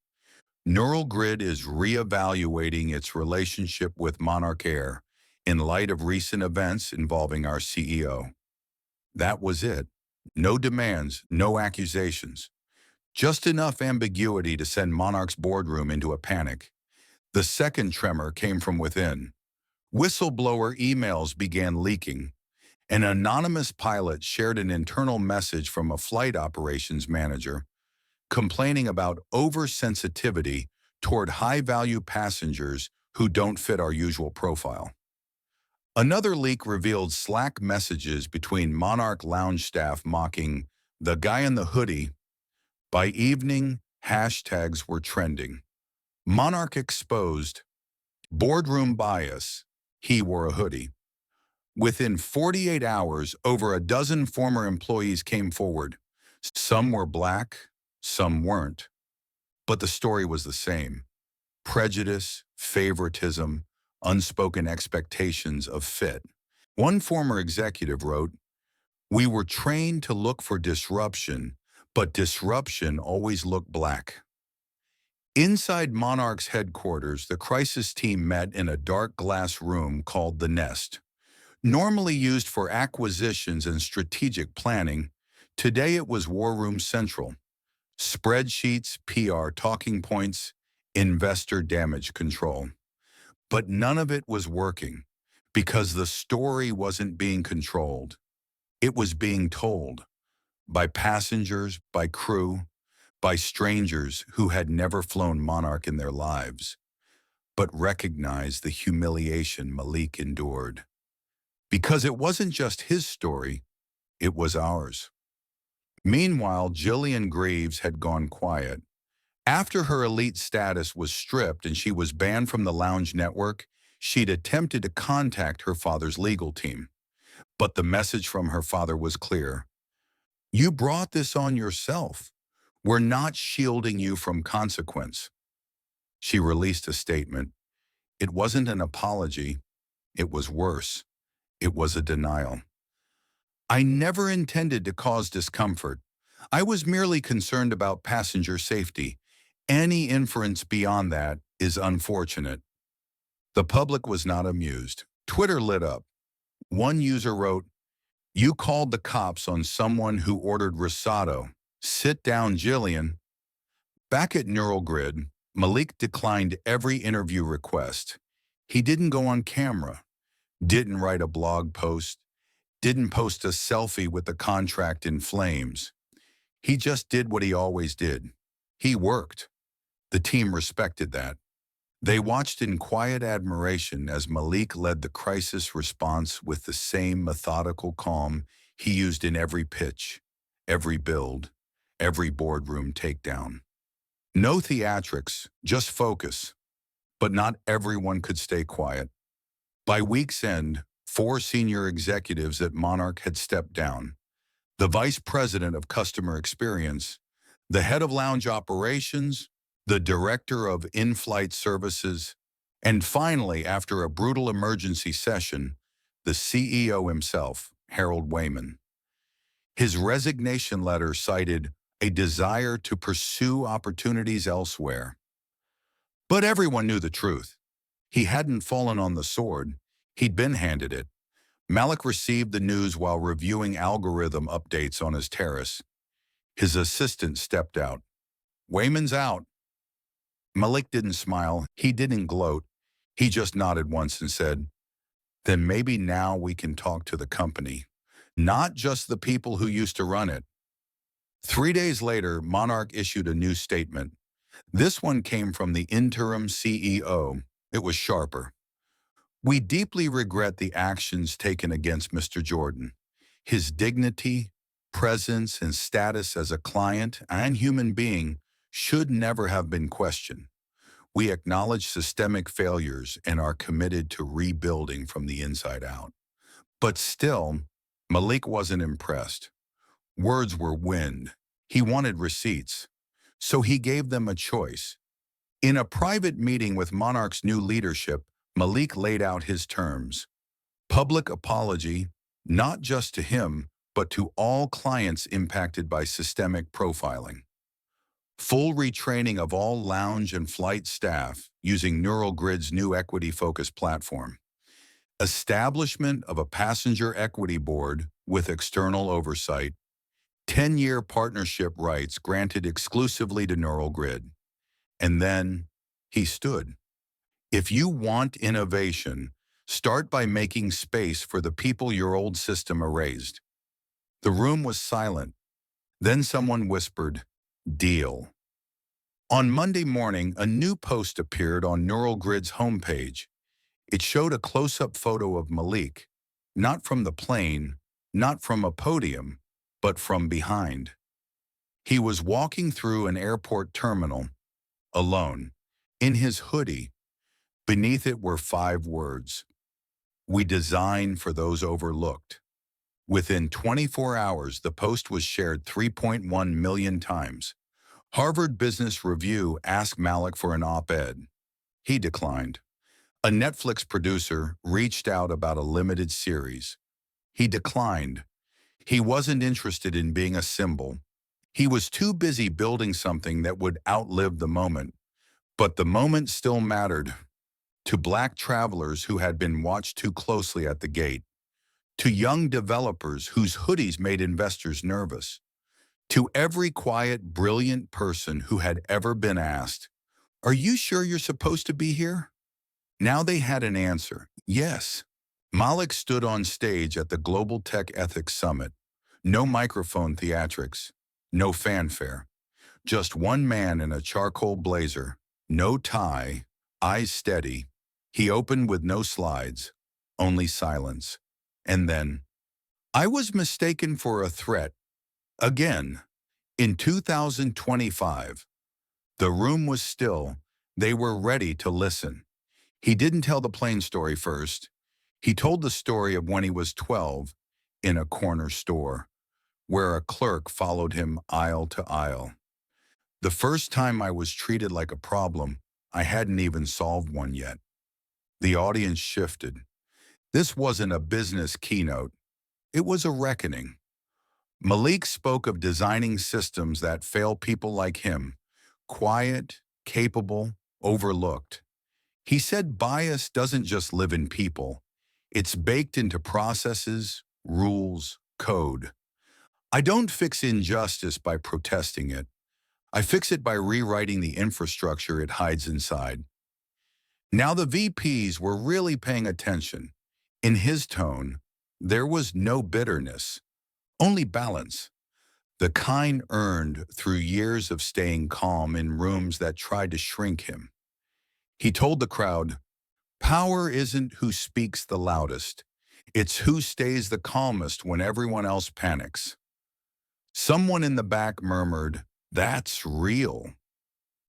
Neural Grid is reevaluating its relationship with Monarch Air in light of recent events involving our CEO. That was it. No demands, no accusations. Just enough ambiguity to send Monarch's boardroom into a panic. The second tremor came from within. Whistleblower emails began leaking. An anonymous pilot shared an internal message from a flight operations manager complaining about oversensitivity toward high-value passengers who don't fit our usual profile. Another leak revealed Slack messages between Monarch lounge staff mocking the guy in the hoodie. By evening, hashtags were trending. Monarch exposed, boardroom bias, he wore a hoodie. Within 48 hours, over a dozen former employees came forward. Some were black, some weren't. But the story was the same. Prejudice, favoritism, unspoken expectations of fit. One former executive wrote, "We were trained to look for disruption, but disruption always looked black." Inside Monarch's headquarters, the crisis team met in a dark glass room called the Nest. Normally used for acquisitions and strategic planning, today it was War Room Central. Spreadsheets, PR talking points, investor damage control. But none of it was working because the story wasn't being controlled. It was being told by passengers, by crew, by strangers who had never flown Monarch in their lives, but recognized the humiliation Malik endured. Because it wasn't just his story, it was ours. Meanwhile, Jillian Greaves had gone quiet. After her elite status was stripped and she was banned from the lounge network, she'd attempted to contact her father's legal team. But the message from her father was clear. You brought this on yourself. We're not shielding you from consequence. She released a statement. It wasn't an apology. It was worse. It was a denial. I never intended to cause discomfort. I was merely concerned about passenger safety. Any inference beyond that is unfortunate. The public was not amused. Twitter lit up. One user wrote, "You called the cops on someone who ordered risotto. Sit down, Jillian." Back at Neural Grid, Malik declined every interview request. He didn't go on camera, didn't write a blog post, didn't post a selfie with the contract in flames. He just did what he always did. He worked. The team respected that. They watched in quiet admiration as Malik led the crisis response with the same methodical calm he used in every pitch, every build, every boardroom takedown. No theatrics, just focus. But not everyone could stay quiet. By week's end, 4 senior executives at Monarch had stepped down. The vice president of customer experience, the head of lounge operations, the director of in-flight services, and finally, after a brutal emergency session, the CEO himself, Harold Wayman. His resignation letter cited a desire to pursue opportunities elsewhere. But everyone knew the truth. He hadn't fallen on the sword. He'd been handed it. Malik received the news while reviewing algorithm updates on his terrace. His assistant stepped out. Wayman's out. Malik didn't smile. He didn't gloat. He just nodded once and said, then maybe now we can talk to the company, not just the people who used to run it. 3 days later, Monarch issued a new statement. This one came from the interim CEO. It was sharper. We deeply regret the actions taken against Mr. Jordan. His dignity, presence, and status as a client and human being should never have been questioned. We acknowledge systemic failures and are committed to rebuilding from the inside out. But still, Malik wasn't impressed. Words were wind. He wanted receipts. So he gave them a choice. In a private meeting with Monarch's new leadership, Malik laid out his terms. Public apology, not just to him, but to all clients impacted by systemic profiling. Full retraining of all lounge and flight staff using Neural Grid's new equity-focused platform. Establishment of a passenger equity board with external oversight. 10-year partnership rights granted exclusively to Neural Grid. And then he stood. If you want innovation, start by making space for the people your old system erased. The room was silent. Then someone whispered, "Deal." On Monday morning, a new post appeared on Neural Grid's homepage. It showed a close-up photo of Malik, not from the plane, not from a podium, but from behind. He was walking through an airport terminal, alone, in his hoodie. Beneath it were 5 words. We design for those overlooked. Within 24 hours, the post was shared 3.1 million times. Harvard Business Review asked Malik for an op-ed. He declined. A Netflix producer reached out about a limited series. He declined. He wasn't interested in being a symbol. He was too busy building something that would outlive the moment. But the moment still mattered. To Black travelers who had been watched too closely at the gate. To young developers whose hoodies made investors nervous. To every quiet, brilliant person who had ever been asked, "Are you sure you're supposed to be here?" Now they had an answer. Yes. Malik stood on stage at the Global Tech Ethics Summit. No microphone theatrics, no fanfare. Just one man in a charcoal blazer, no tie, eyes steady. He opened with no slides, only silence. And then, I was mistaken for a threat. Again, in 2025, the room was still. They were ready to listen. He didn't tell the plain story first. He told the story of when he was 12 in a corner store, where a clerk followed him aisle to aisle. The first time I was treated like a problem, I hadn't even solved one yet. The audience shifted. This wasn't a business keynote. It was a reckoning. Malik spoke of designing systems that fail people like him, quiet, capable, overlooked. He said bias doesn't just live in people. It's baked into processes, rules, code. I don't fix injustice by protesting it. I fix it by rewriting the infrastructure it hides inside. Now the VPs were really paying attention. In his tone, there was no bitterness, only balance, the kind earned through years of staying calm in rooms that tried to shrink him. He told the crowd, "Power isn't who speaks the loudest. It's who stays the calmest when everyone else panics." Someone in the back murmured, "That's real."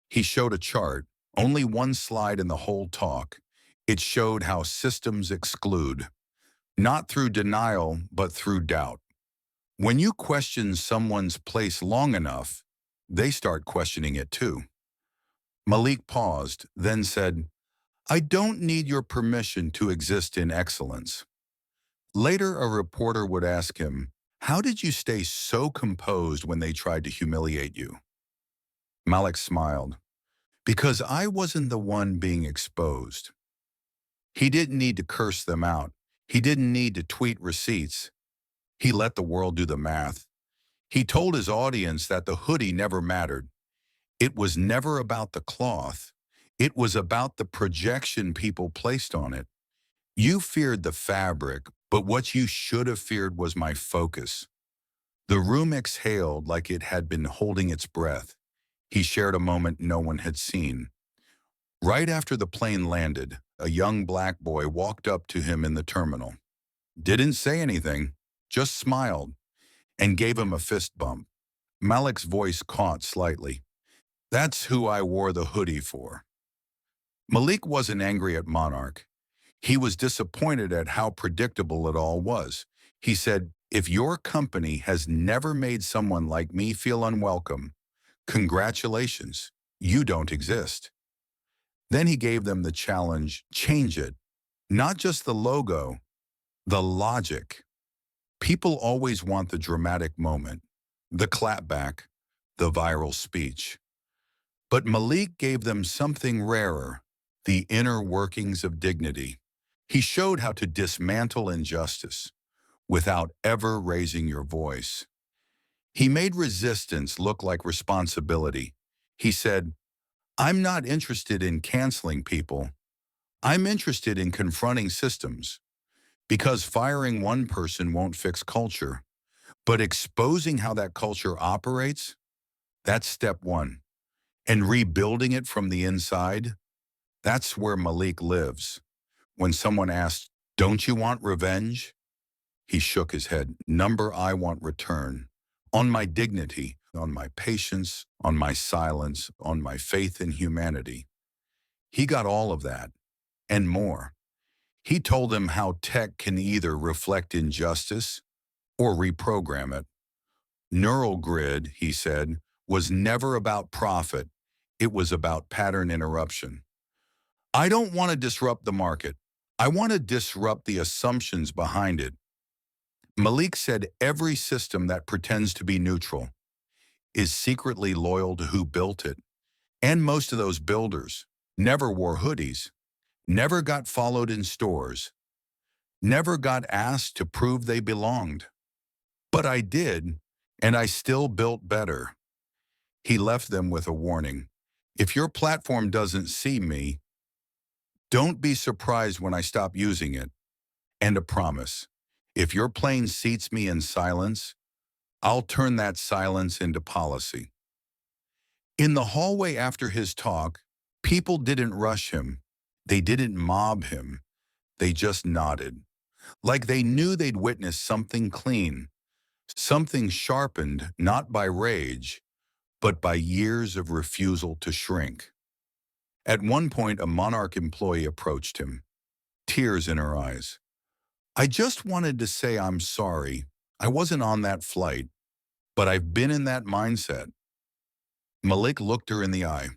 He showed a chart, only one slide in the whole talk. It showed how systems exclude, not through denial, but through doubt. When you question someone's place long enough, they start questioning it too. Malik paused, then said, "I don't need your permission to exist in excellence." Later, a reporter would ask him, "How did you stay so composed when they tried to humiliate you?" Malik smiled, "Because I wasn't the one being exposed." He didn't need to curse them out. He didn't need to tweet receipts. He let the world do the math. He told his audience that the hoodie never mattered. It was never about the cloth. It was about the projection people placed on it. You feared the fabric, but what you should have feared was my focus. The room exhaled like it had been holding its breath. He shared a moment no one had seen. Right after the plane landed, a young black boy walked up to him in the terminal. Didn't say anything, just smiled, and gave him a fist bump. Malik's voice caught slightly. "That's who I wore the hoodie for." Malik wasn't angry at Monarch. He was disappointed at how predictable it all was. He said, "If your company has never made someone like me feel unwelcome, congratulations, you don't exist." Then he gave them the challenge, change it. Not just the logo, the logic. People always want the dramatic moment, the clapback, the viral speech. But Malik gave them something rarer, the inner workings of dignity. He showed how to dismantle injustice without ever raising your voice. He made resistance look like responsibility. He said, "I'm not interested in canceling people. I'm interested in confronting systems, because firing one person won't fix culture, but exposing how that culture operates, that's step one. And rebuilding it from the inside, that's where Malik lives." When someone asked, "Don't you want revenge?" he shook his head. "Number, I want return. On my dignity, on my patience, on my silence, on my faith in humanity." He got all of that, and more. He told them how tech can either reflect injustice or reprogram it. Neural grid, he said, was never about profit. It was about pattern interruption. "I don't want to disrupt the market. I want to disrupt the assumptions behind it." Malik said every system that pretends to be neutral is secretly loyal to who built it. And most of those builders never wore hoodies, never got followed in stores, never got asked to prove they belonged. But I did, and I still built better. He left them with a warning. If your platform doesn't see me, don't be surprised when I stop using it. and a promise. If your plane seats me in silence, I'll turn that silence into policy. In the hallway after his talk, people didn't rush him. They didn't mob him. They just nodded, like they knew they'd witnessed something clean, something sharpened not by rage, but by years of refusal to shrink. At one point, a Monarch employee approached him, tears in her eyes. "I just wanted to say I'm sorry. I wasn't on that flight, but I've been in that mindset." Malik looked her in the eye.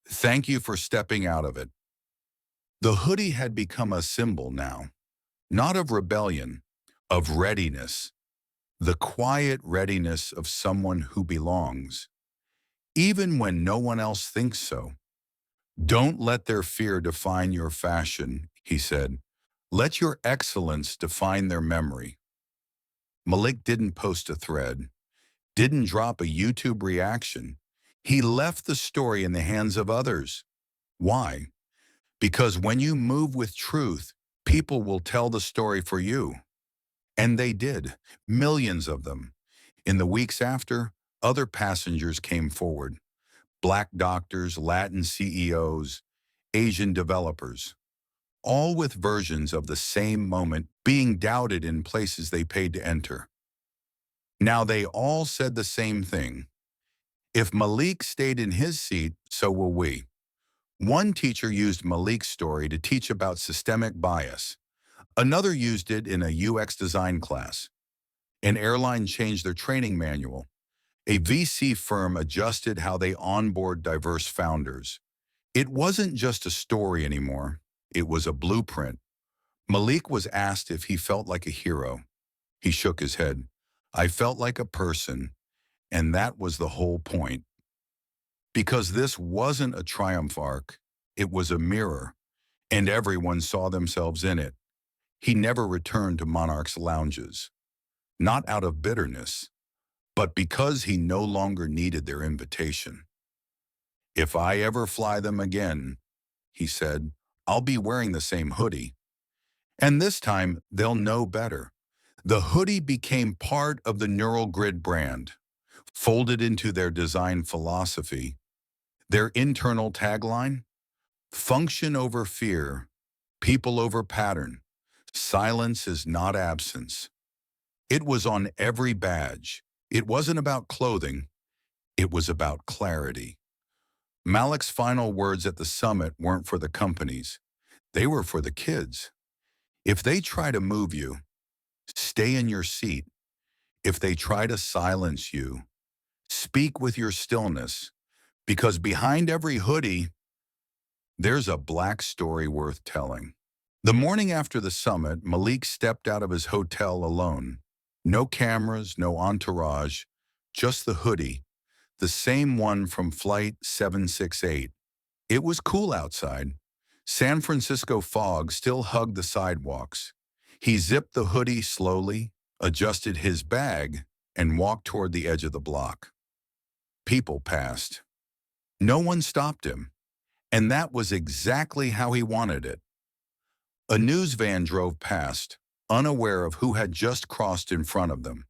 "Thank you for stepping out of it." The hoodie had become a symbol now, not of rebellion, of readiness, the quiet readiness of someone who belongs, even when no one else thinks so. "Don't let their fear define your fashion," he said. "Let your excellence define their memory." Malik didn't post a thread, didn't drop a YouTube reaction. He left the story in the hands of others. Why? Because when you move with truth, people will tell the story for you. And they did, millions of them. In the weeks after, other passengers came forward. Black doctors, Latin CEOs, Asian developers, all with versions of the same moment being doubted in places they paid to enter. Now they all said the same thing. If Malik stayed in his seat, so will we. One teacher used Malik's story to teach about systemic bias. Another used it in a UX design class. An airline changed their training manual. A VC firm adjusted how they onboard diverse founders. It wasn't just a story anymore. It was a blueprint. Malik was asked if he felt like a hero. He shook his head. "I felt like a person, and that was the whole point." Because this wasn't a triumph arc, it was a mirror, and everyone saw themselves in it. He never returned to Monarch's lounges, not out of bitterness, but because he no longer needed their invitation. "If I ever fly them again," he said, "I'll be wearing the same hoodie. And this time, they'll know better." The hoodie became part of the Neural Grid brand, folded into their design philosophy. Their internal tagline: function over fear, people over pattern. Silence is not absence. It was on every badge. It wasn't about clothing. It was about clarity. Malik's final words at the summit weren't for the companies. They were for the kids. If they try to move you, stay in your seat. If they try to silence you, speak with your stillness, because behind every hoodie, there's a black story worth telling. The morning after the summit, Malik stepped out of his hotel alone. No cameras, no entourage, just the hoodie, the same one from Flight 768. It was cool outside. San Francisco fog still hugged the sidewalks. He zipped the hoodie slowly, adjusted his bag, and walked toward the edge of the block. People passed. No one stopped him, and that was exactly how he wanted it. A news van drove past, unaware of who had just crossed in front of them.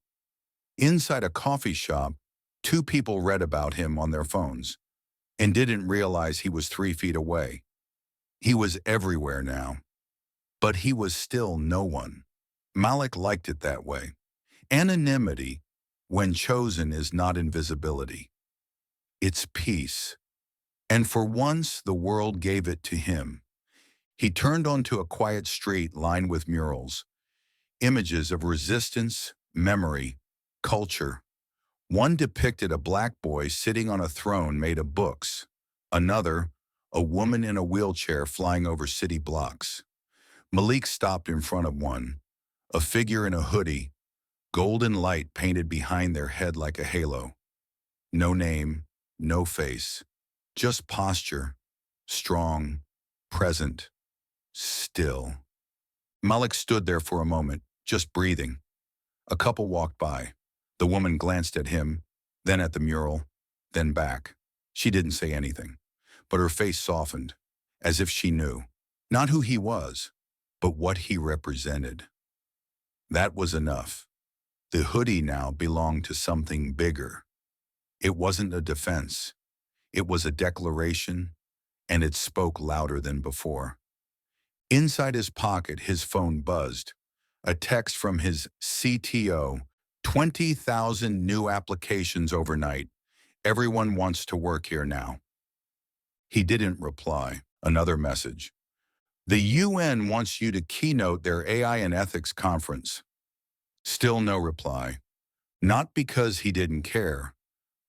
Inside a coffee shop, two people read about him on their phones and didn't realize he was 3 feet away. He was everywhere now, but he was still no one. Malik liked it that way. Anonymity, when chosen, is not invisibility. It's peace. And for once, the world gave it to him. He turned onto a quiet street lined with murals, images of resistance, memory, culture. One depicted a black boy sitting on a throne made of books. Another, a woman in a wheelchair flying over city blocks. Malik stopped in front of one, a figure in a hoodie, golden light painted behind their head like a halo. No name, no face, just posture, strong, present, still. Malik stood there for a moment, just breathing. A couple walked by. The woman glanced at him, then at the mural, then back. She didn't say anything, but her face softened, as if she knew, not who he was, but what he represented. That was enough. The hoodie now belonged to something bigger. It wasn't a defense. It was a declaration, and it spoke louder than before. Inside his pocket, his phone buzzed. A text from his CTO, 20,000 new applications overnight. Everyone wants to work here now. He didn't reply. Another message. The UN wants you to keynote their AI and ethics conference. Still no reply. Not because he didn't care,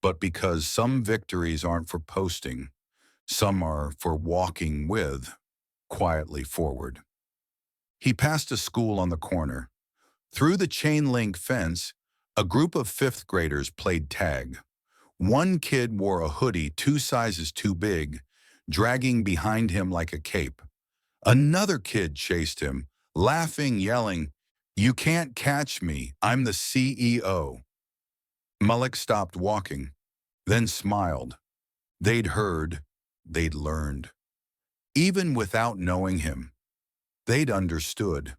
but because some victories aren't for posting. Some are for walking with, quietly forward. He passed a school on the corner. Through the chain-link fence, a group of fifth graders played tag. One kid wore a hoodie 2 sizes too big, dragging behind him like a cape. Another kid chased him, laughing, yelling, "You can't catch me, I'm the CEO." Malik stopped walking, then smiled. They'd heard, they'd learned. Even without knowing him, they'd understood.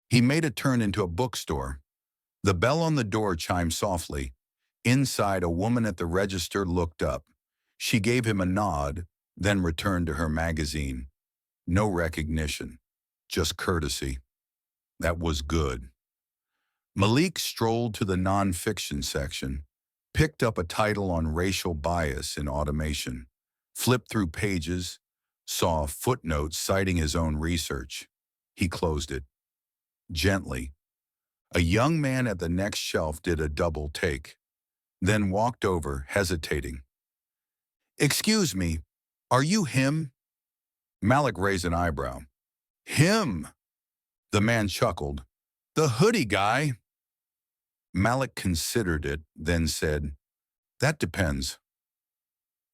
He made a turn into a bookstore. The bell on the door chimed softly. Inside, a woman at the register looked up. She gave him a nod, then returned to her magazine. No recognition, just courtesy. That was good. Malik strolled to the nonfiction section, picked up a title on racial bias in automation, flipped through pages, saw footnotes citing his own research. He closed it. Gently. A young man at the next shelf did a double take, then walked over, hesitating. "Excuse me, are you him?" Malik raised an eyebrow. "Him?" The man chuckled. "The hoodie guy." Malik considered it, then said, "That depends."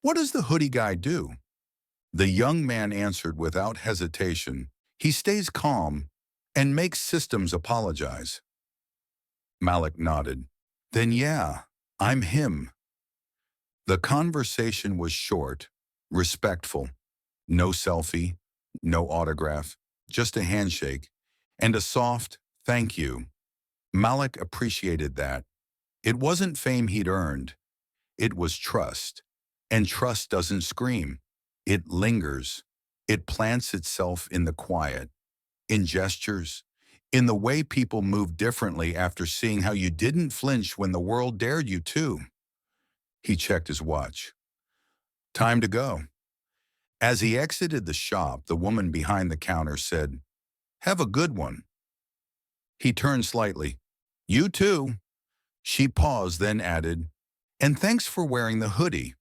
"What does the hoodie guy do?" The young man answered without hesitation, "He stays calm and makes systems apologize." Malik nodded. "Then yeah, I'm him." The conversation was short, respectful. No selfie, no autograph, just a handshake, and a soft "thank you." Malik appreciated that. It wasn't fame he'd earned. It was trust. And trust doesn't scream. It lingers. It plants itself in the quiet, in gestures, in the way people move differently after seeing how you didn't flinch when the world dared you to. He checked his watch. Time to go. As he exited the shop, the woman behind the counter said, "Have a good one." He turned slightly. "You too." She paused, then added, "And thanks for wearing the hoodie."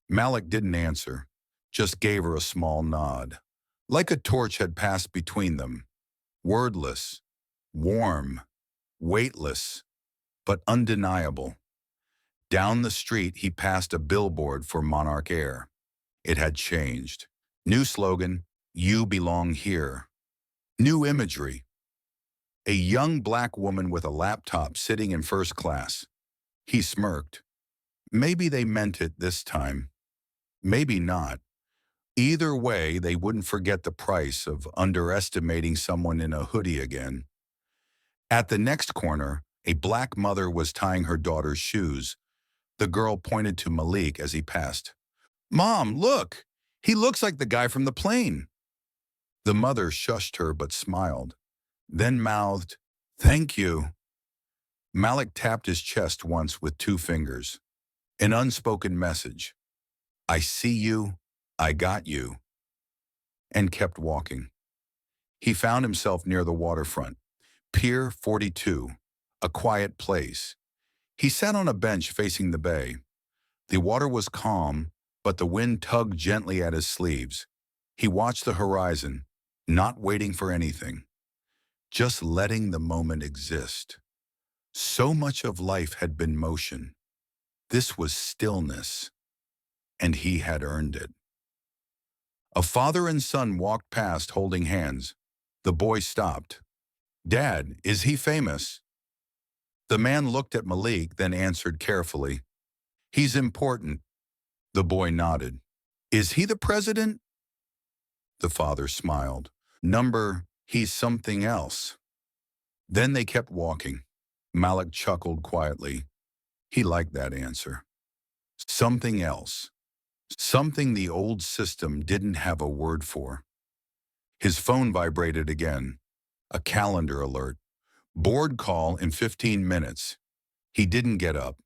Malik didn't answer, just gave her a small nod, like a torch had passed between them. Wordless, warm, weightless, but undeniable. Down the street, he passed a billboard for Monarch Air. It had changed. New slogan, "You belong here." New imagery. A young black woman with a laptop sitting in first class. He smirked. Maybe they meant it this time. Maybe not. Either way, they wouldn't forget the price of underestimating someone in a hoodie again. At the next corner, a black mother was tying her daughter's shoes. The girl pointed to Malik as he passed. "Mom, look! He looks like the guy from the plane." The mother shushed her but smiled, then mouthed, "Thank you." Malik tapped his chest once with 2 fingers. An unspoken message. "I see you, I got you," and kept walking. He found himself near the waterfront, Pier 42, a quiet place. He sat on a bench facing the bay. The water was calm, but the wind tugged gently at his sleeves. He watched the horizon, not waiting for anything, just letting the moment exist. So much of life had been motion. This was stillness, and he had earned it. A father and son walked past holding hands. The boy stopped. "Dad, is he famous?" The man looked at Malik, then answered carefully, "He's important." The boy nodded. "Is he the president?" The father smiled. He's something else." Then they kept walking. Malik chuckled quietly. He liked that answer. Something else. Something the old system didn't have a word for. His phone vibrated again. A calendar alert. Board call in 15 minutes. He didn't get up.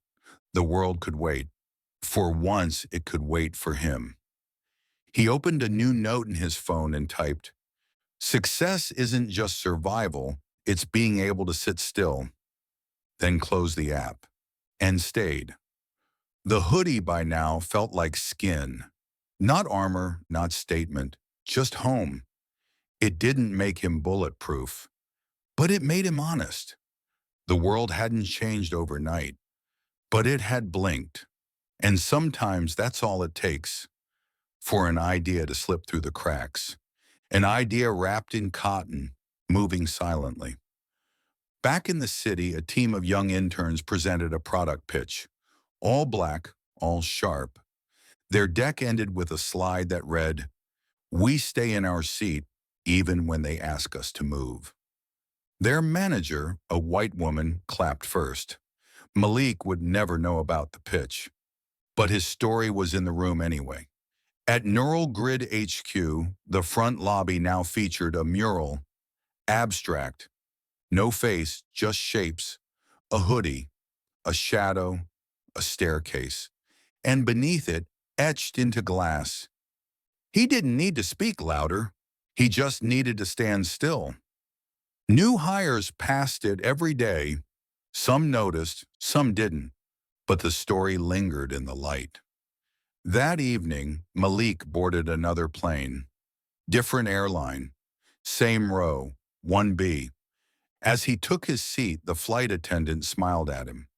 The world could wait. For once, it could wait for him. He opened a new note in his phone and typed, "Success isn't just survival, it's being able to sit still." Then closed the app and stayed. The hoodie by now felt like skin. Not armor, not statement, just home. It didn't make him bulletproof, but it made him honest. The world hadn't changed overnight, but it had blinked. And sometimes that's all it takes for an idea to slip through the cracks. An idea wrapped in cotton, moving silently. Back in the city, a team of young interns presented a product pitch. All black, all sharp. Their deck ended with a slide that read, "We stay in our seat even when they ask us to move." Their manager, a white woman, clapped first. Malik would never know about the pitch, but his story was in the room anyway. At Neural Grid HQ, the front lobby now featured a mural, abstract, no face, just shapes, a hoodie, a shadow, a staircase, and beneath it, etched into glass. He didn't need to speak louder. He just needed to stand still. New hires passed it every day. Some noticed, some didn't, but the story lingered in the light. That evening, Malik boarded another plane. Different airline. Same row, 1B. As he took his seat, the flight attendant smiled at him.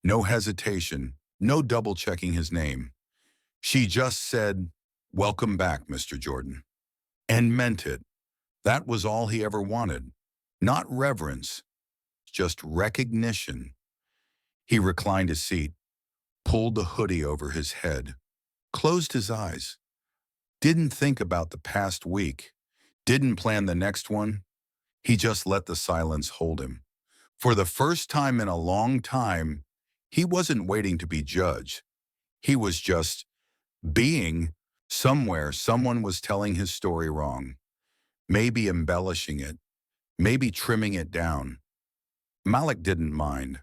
No hesitation, no double-checking his name. She just said, "Welcome back, Mr. Jordan," and meant it. That was all he ever wanted. Not reverence, just recognition. He reclined his seat, pulled the hoodie over his head, closed his eyes, didn't think about the past week, didn't plan the next one. He just let the silence hold him. For the first time in a long time, he wasn't waiting to be judged. He was just being. Somewhere, someone was telling his story wrong, maybe embellishing it, maybe trimming it down. Malik didn't mind.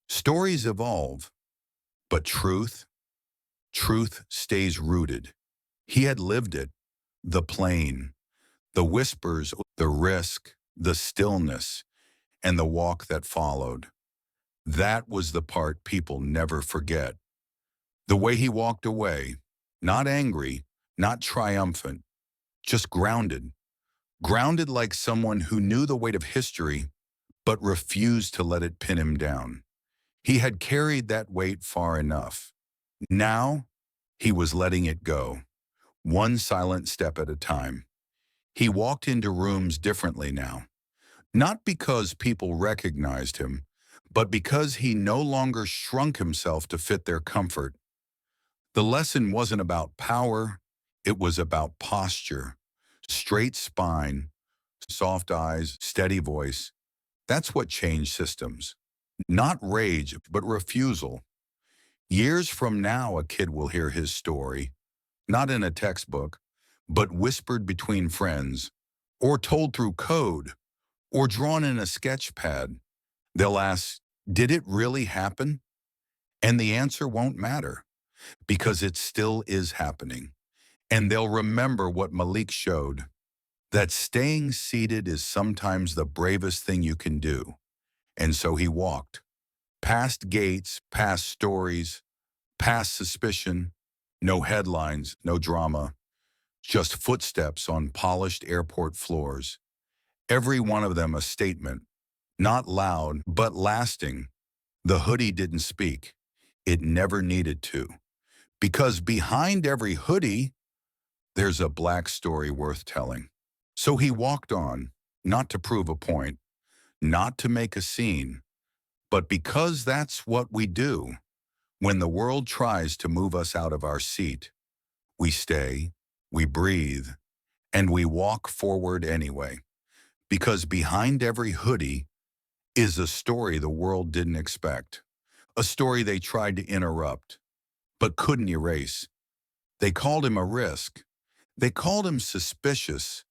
Stories evolve, but truth stays rooted. He had lived it, the plain, the whispers, the risk, the stillness, and the walk that followed. That was the part people never forget. The way he walked away, not angry, not triumphant, just grounded. Grounded like someone who knew the weight of history, but refused to let it pin him down. He had carried that weight far enough. Now, he was letting it go, one silent step at a time. He walked into rooms differently now, not because people recognized him, but because he no longer shrunk himself to fit their comfort. The lesson wasn't about power, it was about posture. Straight spine, soft eyes, steady voice. That's what changed systems. Not rage, but refusal. Years from now, a kid will hear his story, not in a textbook, but whispered between friends, or told through code, or drawn in a sketch pad. They'll ask, "Did it really happen?" And the answer won't matter, because it still is happening. And they'll remember what Malik showed, that staying seated is sometimes the bravest thing you can do. And so he walked, past gates, past stories, past suspicion, no headlines, no drama, just footsteps on polished airport floors. Every one of them a statement, not loud, but lasting. The hoodie didn't speak. It never needed to. Because behind every hoodie, there's a black story worth telling. So he walked on, not to prove a point, not to make a scene, but because that's what we do. When the world tries to move us out of our seat, we stay, we breathe, and we walk forward anyway. Because behind every hoodie, is a story the world didn't expect, a story they tried to interrupt, but couldn't erase. They called him a risk. They called him suspicious.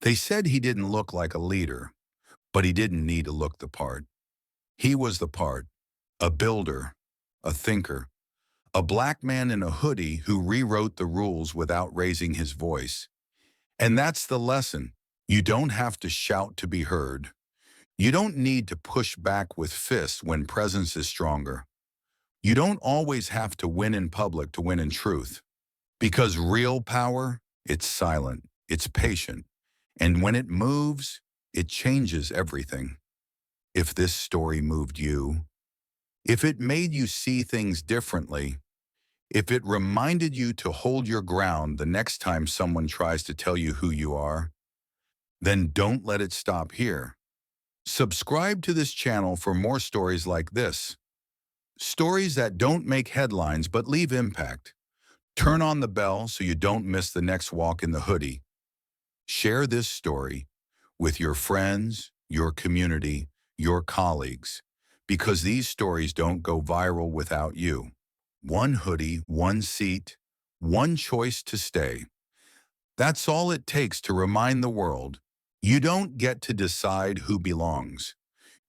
They said he didn't look like a leader, but he didn't need to look the part. He was the part, a builder, a thinker, a black man in a hoodie who rewrote the rules without raising his voice. And that's the lesson. You don't have to shout to be heard. You don't need to push back with fists when presence is stronger. You don't always have to win in public to win in truth. Because real power, it's silent, it's patient, and when it moves, it changes everything. If this story moved you, if it made you see things differently, if it reminded you to hold your ground the next time someone tries to tell you who you are, then don't let it stop here. Subscribe to this channel for more stories like this. Stories that don't make headlines but leave impact. Turn on the bell so you don't miss the next walk in the hoodie. Share this story with your friends, your community, your colleagues, because these stories don't go viral without you. One hoodie, one seat, one choice to stay. That's all it takes to remind the world you don't get to decide who belongs.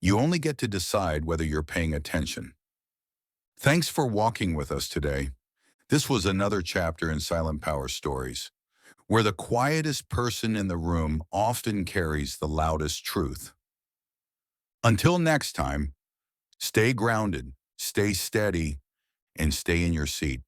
You only get to decide whether you're paying attention. Thanks for walking with us today. This was another chapter in Silent Power Stories, where the quietest person in the room often carries the loudest truth. Until next time, stay grounded, stay steady, and stay in your seat.